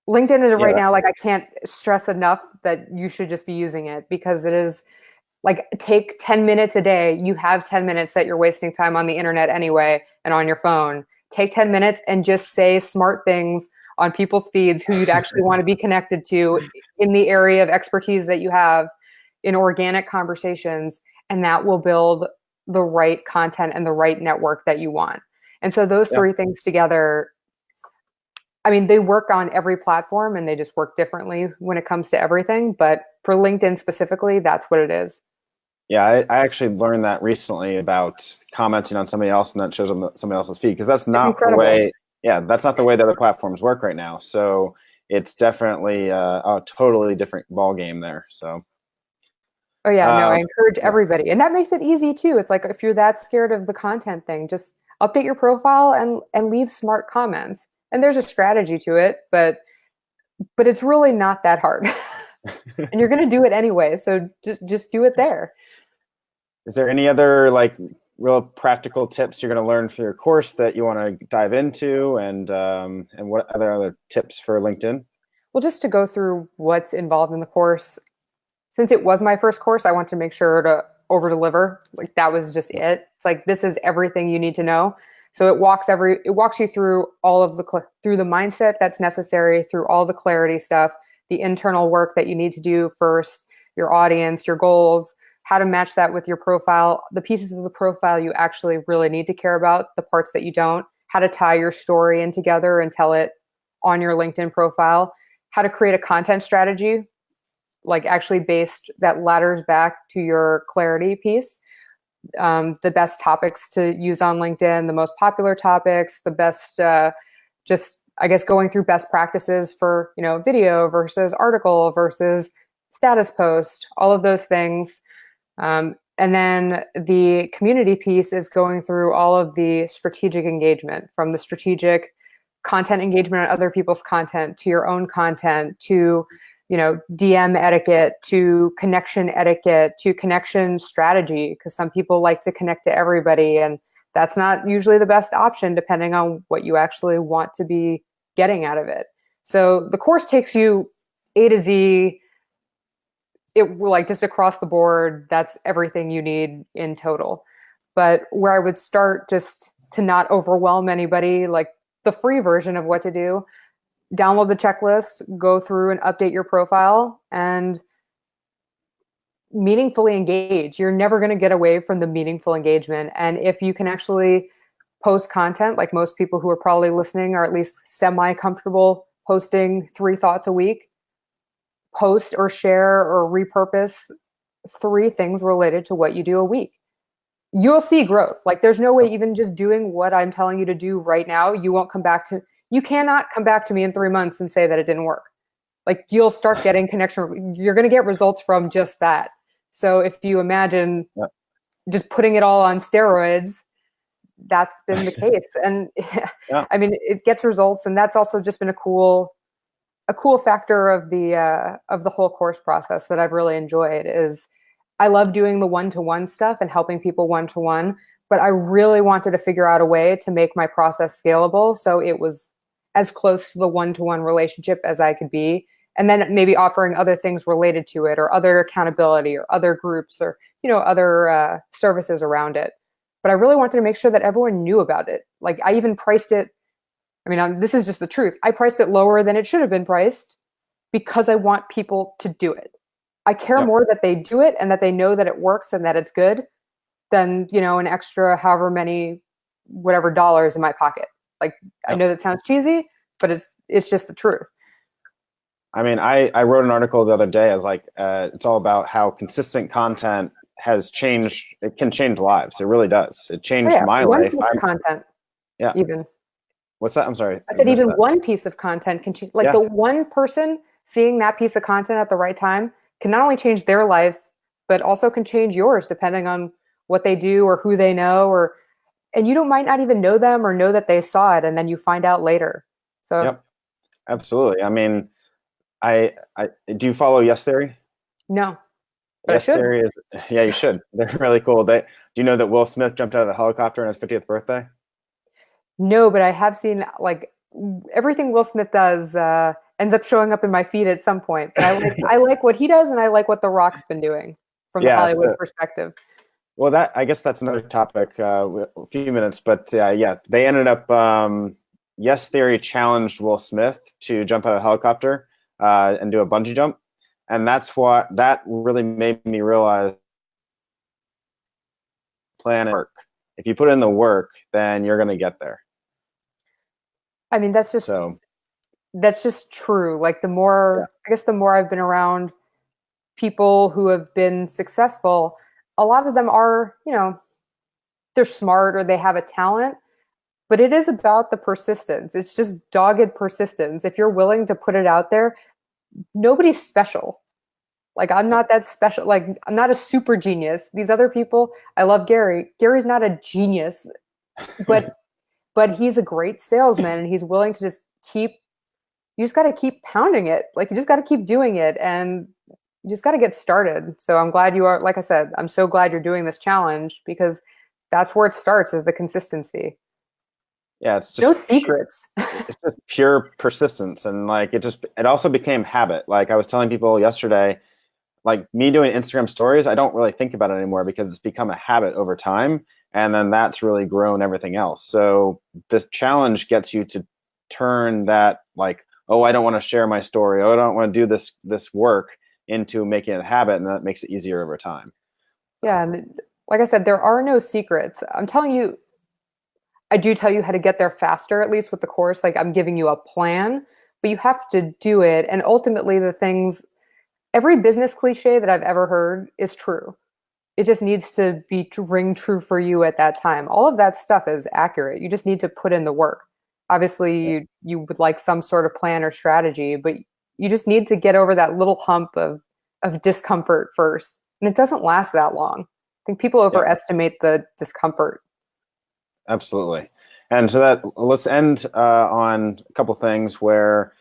LinkedIn is right Yeah. now, like, I can't stress enough that you should just be using it, because it is like, take 10 minutes a day. You have 10 minutes that you're wasting time on the internet anyway and on your phone. Take 10 minutes and just say smart things on people's feeds who you'd actually want to be connected to in the area of expertise that you have, in organic conversations, and that will build the right content and the right network that you want. And so those three things together, I mean, they work on every platform and they just work differently when it comes to everything. But for LinkedIn specifically, that's what it is. Yeah, I actually learned that recently about commenting on somebody else and that shows them somebody else's feed, because that's It's not the incredible. way. Yeah, that's not the way the other platforms work right now. So it's definitely a totally different ball game there. So. Oh yeah, no, I Um, encourage yeah. everybody. And that makes it easy too. It's like, if you're that scared of the content thing, just update your profile and leave smart comments. And there's a strategy to it, but it's really not that hard. And you're going to do it anyway, so just do it there. Is there any other like real practical tips you're going to learn for your course that you want to dive into, and what other tips for LinkedIn? Well, just to go through what's involved in the course, since it was my first course, I want to make sure to over deliver. Like, that was just it. It's like, this is everything you need to know. So it walks you through all of through the mindset that's necessary, through all the clarity stuff, the internal work that you need to do first, your audience, your goals, how to match that with your profile, the pieces of the profile you actually really need to care about, the parts that you don't, how to tie your story in together and tell it on your LinkedIn profile, how to create a content strategy, like actually based, that ladders back to your clarity piece. The best topics to use on LinkedIn, the most popular topics, the best, just, I guess, going through best practices for, video versus article versus status post, all of those things. And then the community piece is going through all of the strategic engagement, from the strategic content engagement on other people's content, to your own content, to DM etiquette, to connection etiquette, to connection strategy, because some people like to connect to everybody, and that's not usually the best option depending on what you actually want to be getting out of it. So the course takes you A to Z. It like just across the board, that's everything you need in total. But where I would start, just to not overwhelm anybody, like the free version of what to do, download the checklist, go through and update your profile, and meaningfully engage. You're never going to get away from the meaningful engagement. And if you can actually post content, like most people who are probably listening are at least semi-comfortable posting 3 thoughts a week, post or share or repurpose 3 things related to what you do a week. You'll see growth. Like, there's no way, even just doing what I'm telling you to do right now, you cannot come back to me in 3 months and say that it didn't work. Like, you'll start getting connection. You're going to get results from just that. So if you imagine just putting it all on steroids, that's been the case. And I mean, it gets results. And that's also just been a cool factor of the whole course process that I've really enjoyed. Is I love doing the one-to-one stuff and helping people one-to-one, but I really wanted to figure out a way to make my process scalable, so it was as close to the one-to-one relationship as I could be, and then maybe offering other things related to it, or other accountability, or other groups, or other services around it. But I really wanted to make sure that everyone knew about it. Like, I even priced it, I mean, this is just the truth, I priced it lower than it should have been priced, because I want people to do it. I care more that they do it and that they know that it works and that it's good than, an extra however many, whatever dollars in my pocket. Like, I know that sounds cheesy, but it's just the truth. I mean, I wrote an article the other day. I was like, it's all about how consistent content has changed. It can change lives. It really does. It changed my one life. piece of content. Yeah. Even. What's that? I'm sorry. I said even one piece of content can change. Like, the one person seeing that piece of content at the right time can not only change their life, but also can change yours, depending on what they do or who they know, and you might not even know them or know that they saw it, and then you find out later. So absolutely. I mean, I do you follow Yes Theory? No. but I Yes should. Theory is, yeah, you should. They're really cool. Do you know that Will Smith jumped out of the helicopter on his 50th birthday? No, but I have seen like everything Will Smith does ends up showing up in my feed at some point. But I like what he does, and I like what The Rock's been doing from the Yeah, Hollywood perspective. well, I guess that's another topic, a few minutes, but yeah, they ended up, Yes Theory challenged Will Smith to jump out of a helicopter and do a bungee jump. And that really made me realize plan and work. If you put in the work, then you're going to get there. I mean, that's just true. Like I guess the more I've been around people who have been successful, a lot of them are, they're smart or they have a talent, but it is about the persistence. It's just dogged persistence. If you're willing to put it out there, nobody's special. Like, I'm not that special. Like, I'm not a super genius. These other people, I love Gary. Gary's not a genius, but he's a great salesman, and he's willing to just you just got to keep pounding it. Like, you just got to keep doing it, and you just got to get started. So I'm glad you are, like I said, I'm so glad you're doing this challenge, because that's where it starts, is the consistency. Yeah, it's just no secrets. It's just pure persistence. And like, it also became habit. Like I was telling people yesterday, like me doing Instagram stories, I don't really think about it anymore because it's become a habit over time. And then that's really grown everything else. So this challenge gets you to turn that, like, oh, I don't want to share my story. Oh, I don't want to do this work, into making it a habit. And that makes it easier over time. Yeah. And like I said, there are no secrets. I'm telling you, I do tell you how to get there faster, at least with the course. Like, I'm giving you a plan, but you have to do it. And ultimately, every business cliche that I've ever heard is true. It just needs to ring true for you at that time. All of that stuff is accurate. You just need to put in the work. Obviously, you would like some sort of plan or strategy, but you just need to get over that little hump of discomfort first. And it doesn't last that long. I think people overestimate the discomfort. Absolutely. And so let's end on a couple things where,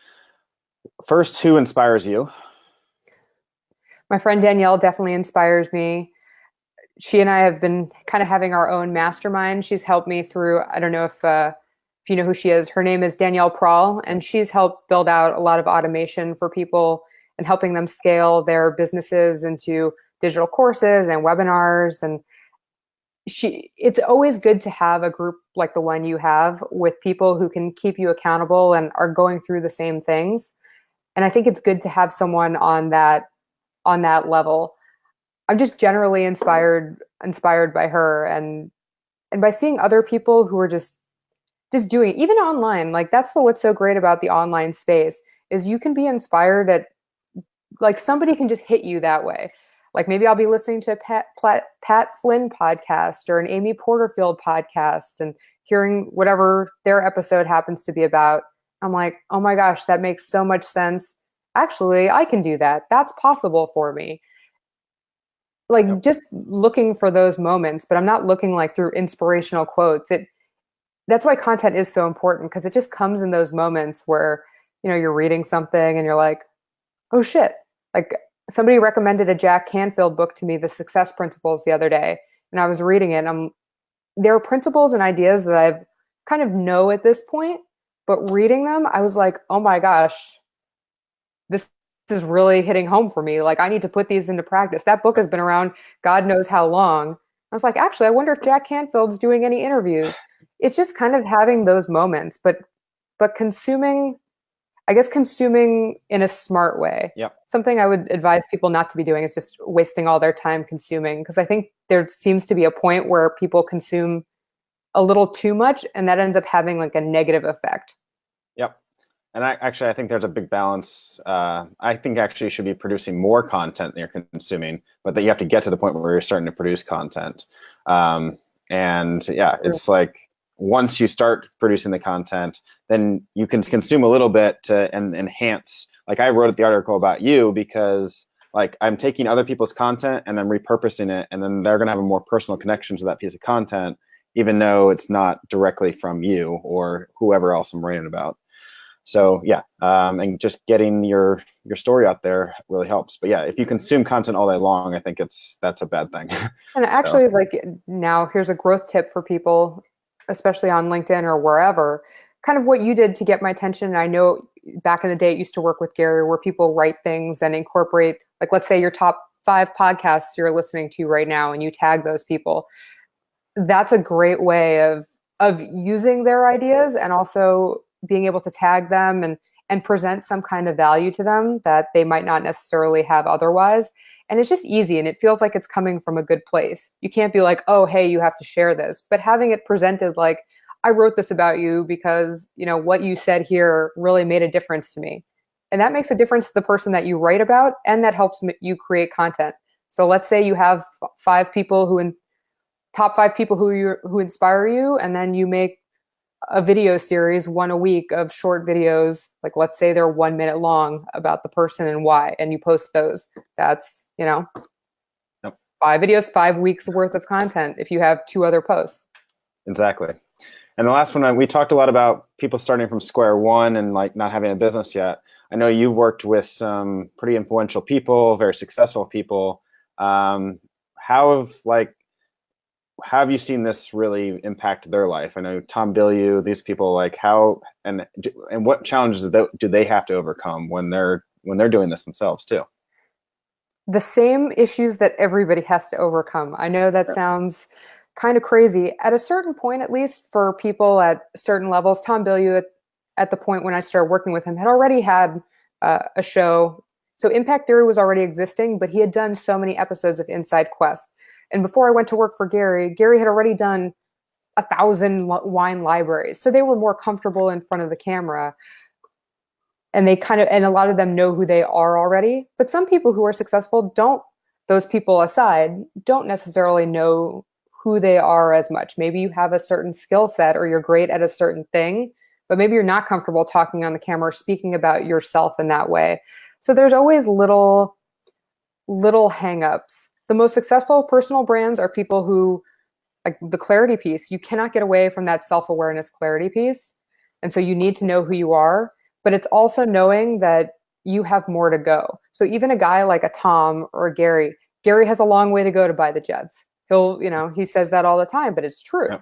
first, who inspires you? My friend Danielle definitely inspires me. She and I have been kind of having our own mastermind. She's helped me through, I don't know if you know who she is. Her name is Danielle Crawl, and she's helped build out a lot of automation for people and helping them scale their businesses into digital courses and webinars. And it's always good to have a group like the one you have, with people who can keep you accountable and are going through the same things. And I think it's good to have someone on that level. I'm just generally inspired by her, and by seeing other people who are just doing it, even online. Like, that's what's so great about the online space, is you can be inspired at, like, somebody can just hit you that way. Like, maybe I'll be listening to a Pat Flynn podcast or an Amy Porterfield podcast and hearing whatever their episode happens to be about. I'm like, oh my gosh, that makes so much sense. Actually, I can do that. That's possible for me. Like, just looking for those moments, but I'm not looking like through inspirational quotes. That's why content is so important, because it just comes in those moments where, you're reading something and you're like, oh shit. Like, somebody recommended a Jack Canfield book to me, The Success Principles, the other day, and I was reading it, and there are principles and ideas that I've kind of know at this point, but reading them, I was like, oh my gosh, this is really hitting home for me. Like, I need to put these into practice. That book has been around God knows how long. I was like, actually, I wonder if Jack Canfield's doing any interviews. It's just kind of having those moments, but consuming in a smart way. Yep. Something I would advise people not to be doing is just wasting all their time consuming, because I think there seems to be a point where people consume a little too much, and that ends up having like a negative effect. Yep. And I think there's a big balance. I think actually you should be producing more content than you're consuming, but that you have to get to the point where you're starting to produce content. It's like, once you start producing the content, then you can consume a little bit and enhance. Like, I wrote the article about you because, like, I'm taking other people's content and then repurposing it, and then they're going to have a more personal connection to that piece of content, even though it's not directly from you or whoever else I'm writing about. So yeah, and just getting your story out there really helps. But yeah, if you consume content all day long, I think that's a bad thing. And So actually, like now, here's a growth tip for people, especially on LinkedIn or wherever. Kind of what you did to get my attention. And I know back in the day, I used to work with Gary, where people write things and incorporate, like, let's say your top 5 podcasts you're listening to right now, and you tag those people. That's a great way of using their ideas and also being able to tag them and present some kind of value to them that they might not necessarily have otherwise. And it's just easy, and it feels like it's coming from a good place. You can't be like, oh, hey, you have to share this, but having it presented like, I wrote this about you because, what you said here really made a difference to me. And that makes a difference to the person that you write about, and that helps you create content. So let's say you have 5 people top 5 people who inspire you, and then you make a video series, one a week, of short videos, like let's say they're 1 minute long, about the person and why, and you post those. That's yep. 5 videos, 5 weeks worth of content if you have 2 other posts. Exactly. And the last one, we talked a lot about people starting from square one and like not having a business yet. I know you've worked with some pretty influential people, very successful people. How have you seen this really impact their life? I know Tom Bilyeu, these people, like how and what challenges do they have to overcome when they're doing this themselves too? The same issues that everybody has to overcome. I know that sounds kind of crazy. At a certain point, at least for people at certain levels, Tom Bilyeu, at the point when I started working with him, had already had a show. So Impact Theory was already existing, but he had done so many episodes of Inside Quest. And before I went to work for Gary had already done 1,000 wine libraries. So they were more comfortable in front of the camera. And and a lot of them know who they are already. But some people who are successful those people aside, don't necessarily know who they are as much. Maybe you have a certain skill set, or you're great at a certain thing, but maybe you're not comfortable talking on the camera or speaking about yourself in that way. So there's always little hangups. The most successful personal brands are people who, like the clarity piece, you cannot get away from that self-awareness clarity piece. And so you need to know who you are, but it's also knowing that you have more to go. So even a guy like a Tom or a Gary has a long way to go to buy the jets. He says that all the time, but it's true. Yeah.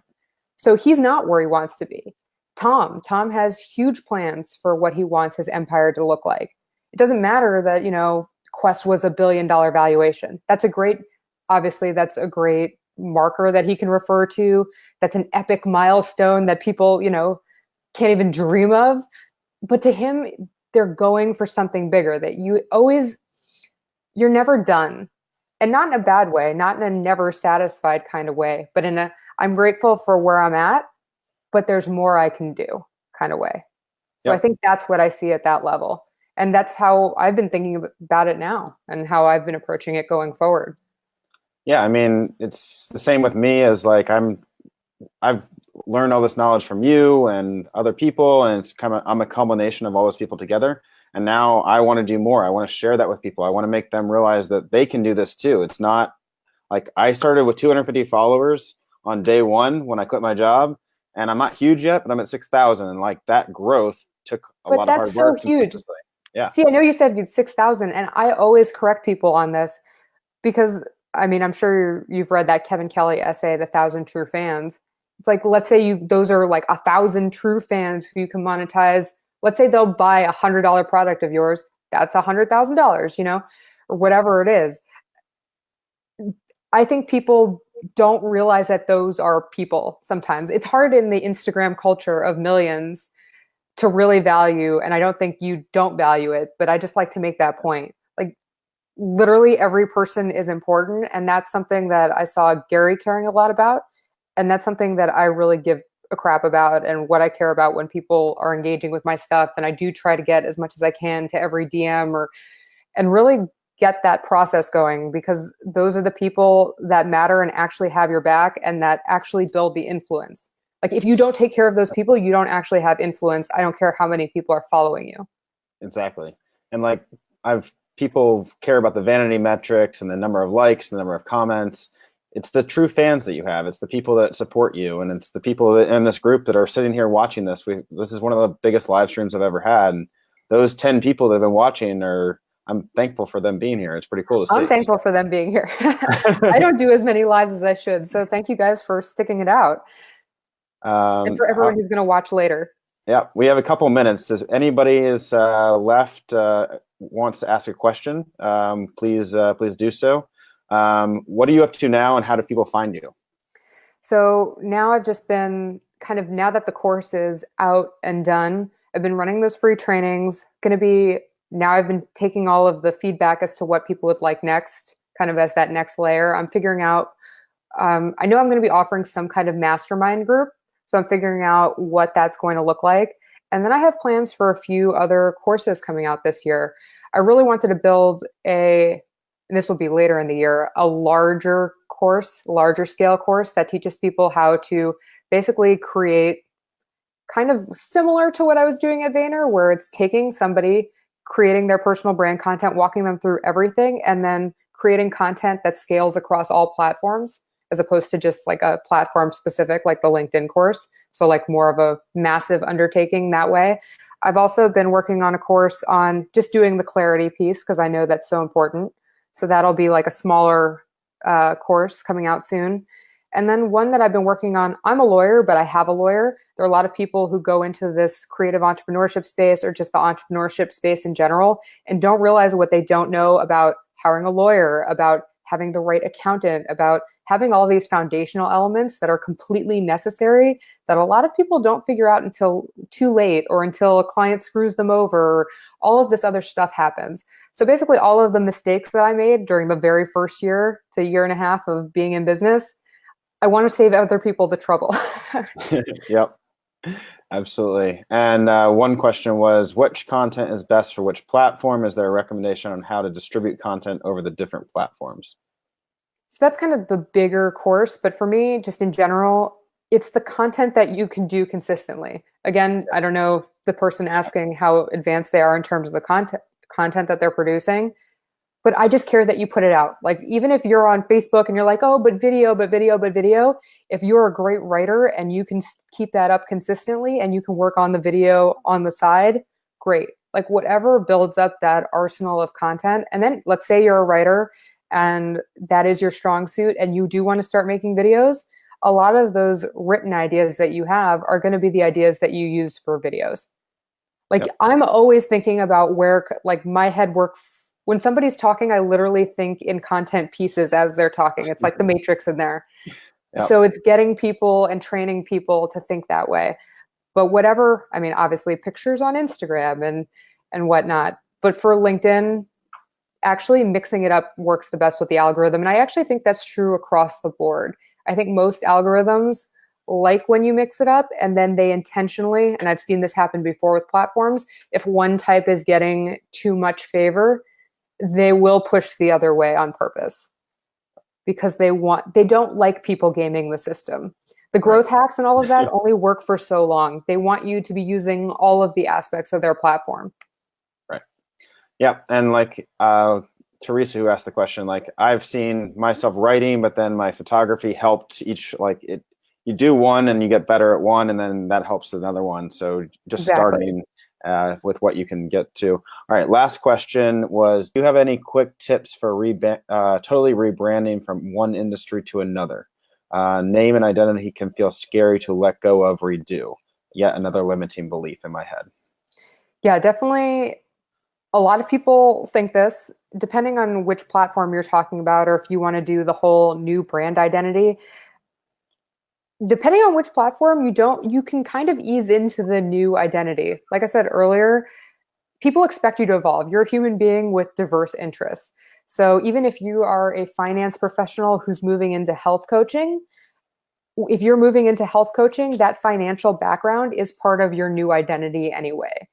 So he's not where he wants to be. Tom has huge plans for what he wants his empire to look like. It doesn't matter that, Quest was $1 billion valuation. Obviously that's a great marker that he can refer to. That's an epic milestone that people, can't even dream of. But to him, they're going for something bigger, that you're never done. And not in a bad way, not in a never satisfied kind of way, but I'm grateful for where I'm at, but there's more I can do kind of way. So yep. I think that's what I see at that level. And that's how I've been thinking about it now, and how I've been approaching it going forward. Yeah, I mean, it's the same with me as like I've learned all this knowledge from you and other people, and I'm a culmination of all those people together. And now I want to do more. I want to share that with people. I want to make them realize that they can do this too. It's not like I started with 250 followers on day one when I quit my job, and I'm not huge yet, but I'm at 6,000. And like that growth took a lot of hard work. That's so huge. Yeah. See, I know you said you'd 6,000, and I always correct people on this because, I mean, I'm sure you've read that Kevin Kelly essay, The 1,000 True Fans. It's like, let's say those are like 1,000 true fans who you can monetize. Let's say they'll buy $100 product of yours. That's $100,000, or whatever it is. I think people don't realize that those are people sometimes. It's hard in the Instagram culture of millions to really value, and I don't think you don't value it, but I just like to make that point. Like, literally every person is important, and that's something that I saw Gary caring a lot about, and that's something that I really give a crap about, and what I care about when people are engaging with my stuff. And I do try to get as much as I can to every DM and really get that process going, because those are the people that matter and actually have your back, and that actually build the influence. Like, if you don't take care of those people, you don't actually have influence. I don't care how many people are following you. Exactly. And like people care about the vanity metrics and the number of likes, the number of comments. it's the true fans that you have. It's the people that support you, and it's the people that, in this group that are sitting here watching this. This is one of the biggest live streams I've ever had, and those 10 people that have been watching I'm thankful for them being here. It's pretty cool to see. I'm thankful for them being here. I don't do as many lives as I should, so thank you guys for sticking it out, and for everyone who's going to watch later. Yeah, we have a couple minutes. If anybody is left wants to ask a question, please do so. What are you up to now, and how do people find you? So now I've just been now that the course is out and done, I've been running those free trainings. Now I've been taking all of the feedback as to what people would like next, kind of as that next layer. I'm figuring out, I know I'm going to be offering some kind of mastermind group. So I'm figuring out what that's going to look like. And then I have plans for a few other courses coming out this year. I really wanted to build and this will be later in the year, a larger scale course that teaches people how to basically create kind of similar to what I was doing at Vayner, where it's taking somebody, creating their personal brand content, walking them through everything, and then creating content that scales across all platforms, as opposed to just like a platform specific, like the LinkedIn course. So like more of a massive undertaking that way. I've also been working on a course on just doing the clarity piece, because I know that's so important. So that'll be like a smaller course coming out soon. And then one that I've been working on, I'm a lawyer, but I have a lawyer. There are a lot of people who go into this creative entrepreneurship space, or just the entrepreneurship space in general, and don't realize what they don't know about hiring a lawyer, about having the right accountant, about having all these foundational elements that are completely necessary, that a lot of people don't figure out until too late, or until a client screws them over, or all of this other stuff happens. So basically all of the mistakes that I made during the very first year to year and a half of being in business, I want to save other people the trouble. Yep, absolutely. And one question was, which content is best for which platform? Is there a recommendation on how to distribute content over the different platforms? So that's kind of the bigger course. But for me, just in general, it's the content that you can do consistently. Again, I don't know the person asking how advanced they are in terms of the content that they're producing, but I just care that you put it out. Like, even if you're on Facebook and you're like, oh, but video, if you're a great writer and you can keep that up consistently, and you can work on the video on the side, great. Like, whatever builds up that arsenal of content. And then let's say you're a writer and that is your strong suit, and you do want to start making videos. A lot of those written ideas that you have are going to be the ideas that you use for videos. Like, yep. I'm always thinking about where, like, my head works. When somebody's talking, I literally think in content pieces as they're talking. It's like the Matrix in there. Yep. So it's getting people and training people to think that way. But whatever, I mean, obviously pictures on Instagram and whatnot. But for LinkedIn, actually mixing it up works the best with the algorithm. And I actually think that's true across the board. I think most algorithms like when you mix it up, and then they intentionally, and I've seen this happen before with platforms, if one type is getting too much favor, they will push the other way on purpose, because they don't like people gaming the system. The growth hacks and all of that only work for so long. They want you to be using all of the aspects of their platform. Right. Yeah. And like Teresa, who asked the question, like, I've seen myself writing, but then my photography helped each, like, it, you do one and you get better at one, and then that helps another one. So just starting with what you can get to. All right, last question was, do you have any quick tips for totally rebranding from one industry to another? Name and identity can feel scary to let go of, redo. Yet another limiting belief in my head. Yeah, definitely. A lot of people think this, depending on which platform you're talking about, or if you want to do the whole new brand identity. Depending on which platform, you can kind of ease into the new identity. Like I said earlier, people expect you to evolve. You're a human being with diverse interests. So even if you are a finance professional who's moving into health coaching, if you're moving into health coaching, that financial background is part of your new identity anyway.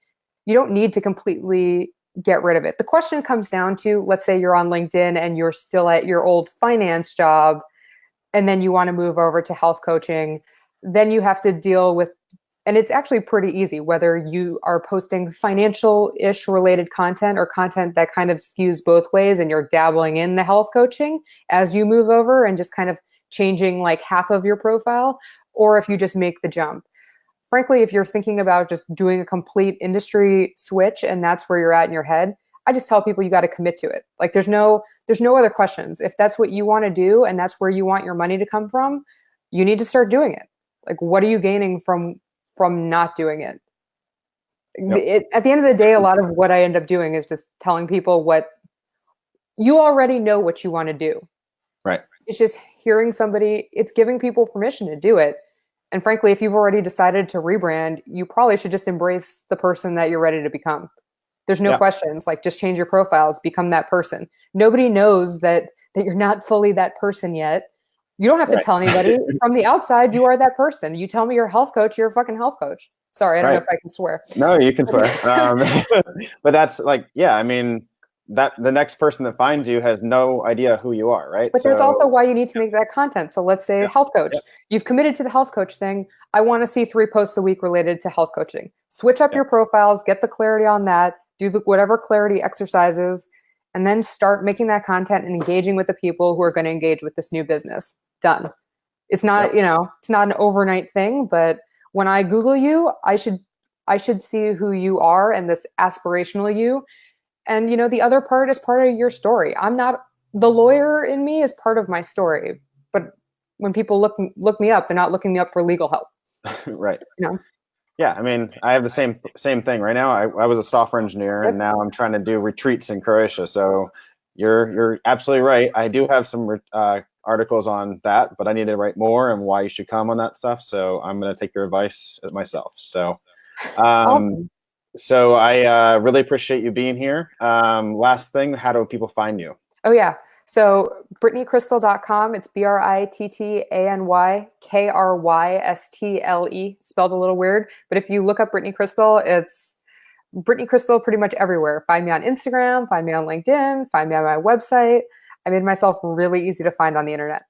You don't need to completely get rid of it. The question comes down to, let's say you're on LinkedIn and you're still at your old finance job, and then you want to move over to health coaching, then you have to deal with And it's actually pretty easy, whether you are posting financial-ish related content or content that kind of skews both ways and you're dabbling in the health coaching as you move over and just kind of changing like half of your profile, or if you just make the jump. Frankly, if you're thinking about just doing a complete industry switch and that's where you're at in your head, I just tell people you got to commit to it. Like there's no other questions. If that's what you want to do and that's where you want your money to come from, you need to start doing it. Like, what are you gaining from not doing it? Yep. At the end of the day, a lot of what I end up doing is just telling people what you already know what you want to do. Right. It's just hearing somebody, it's giving people permission to do it. And frankly, if you've already decided to rebrand, you probably should just embrace the person that you're ready to become. There's no questions. Like, just change your profiles, become that person. Nobody knows that you're not fully that person yet. You don't have to tell anybody. From the outside, you are that person. You tell me you're a health coach, you're a fucking health coach. Sorry, I don't know if I can swear. No, you can swear. But that's like, I mean, that the next person that finds you has no idea who you are, right? But there's also why you need to make that content. So let's say health coach. You've committed to the health coach thing. I want to see 3 posts a week related to health coaching. Switch up your profiles, get the clarity on that, do whatever clarity exercises, and then start making that content and engaging with the people who are going to engage with this new business. Done. It's not, it's not an overnight thing, but when I Google you, I should see who you are and this aspirational you. And, the other part is part of your story. The lawyer in me is part of my story. But when people look me up, they're not looking me up for legal help. Right. Yeah. I mean, I have the same thing right now. I was a software engineer and now I'm trying to do retreats in Croatia. So you're absolutely right. I do have some articles on that, but I need to write more and why you should come on that stuff. So I'm going to take your advice myself. So, Awesome. So I really appreciate you being here. Last thing, how do people find you? Oh, yeah. So BrittanyKrystle.com. It's BrittanyKrystle, spelled a little weird. But if you look up Brittany Krystle, it's Brittany Krystle pretty much everywhere. Find me on Instagram, find me on LinkedIn, find me on my website. I made myself really easy to find on the internet.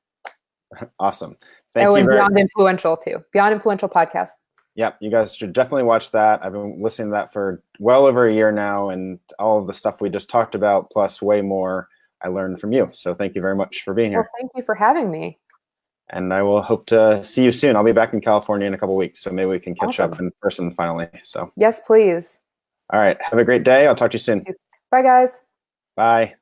Awesome. Thank you. Beyond Influential too. Beyond Influential podcast. Yep, you guys should definitely watch that. I've been listening to that for well over a year now, and all of the stuff we just talked about, plus way more, I learned from you. So thank you very much for being here. Well, thank you for having me. And I will hope to see you soon. I'll be back in California in a couple of weeks, so maybe we can catch up in person finally. So yes, please. All right, have a great day. I'll talk to you soon. Bye, guys. Bye.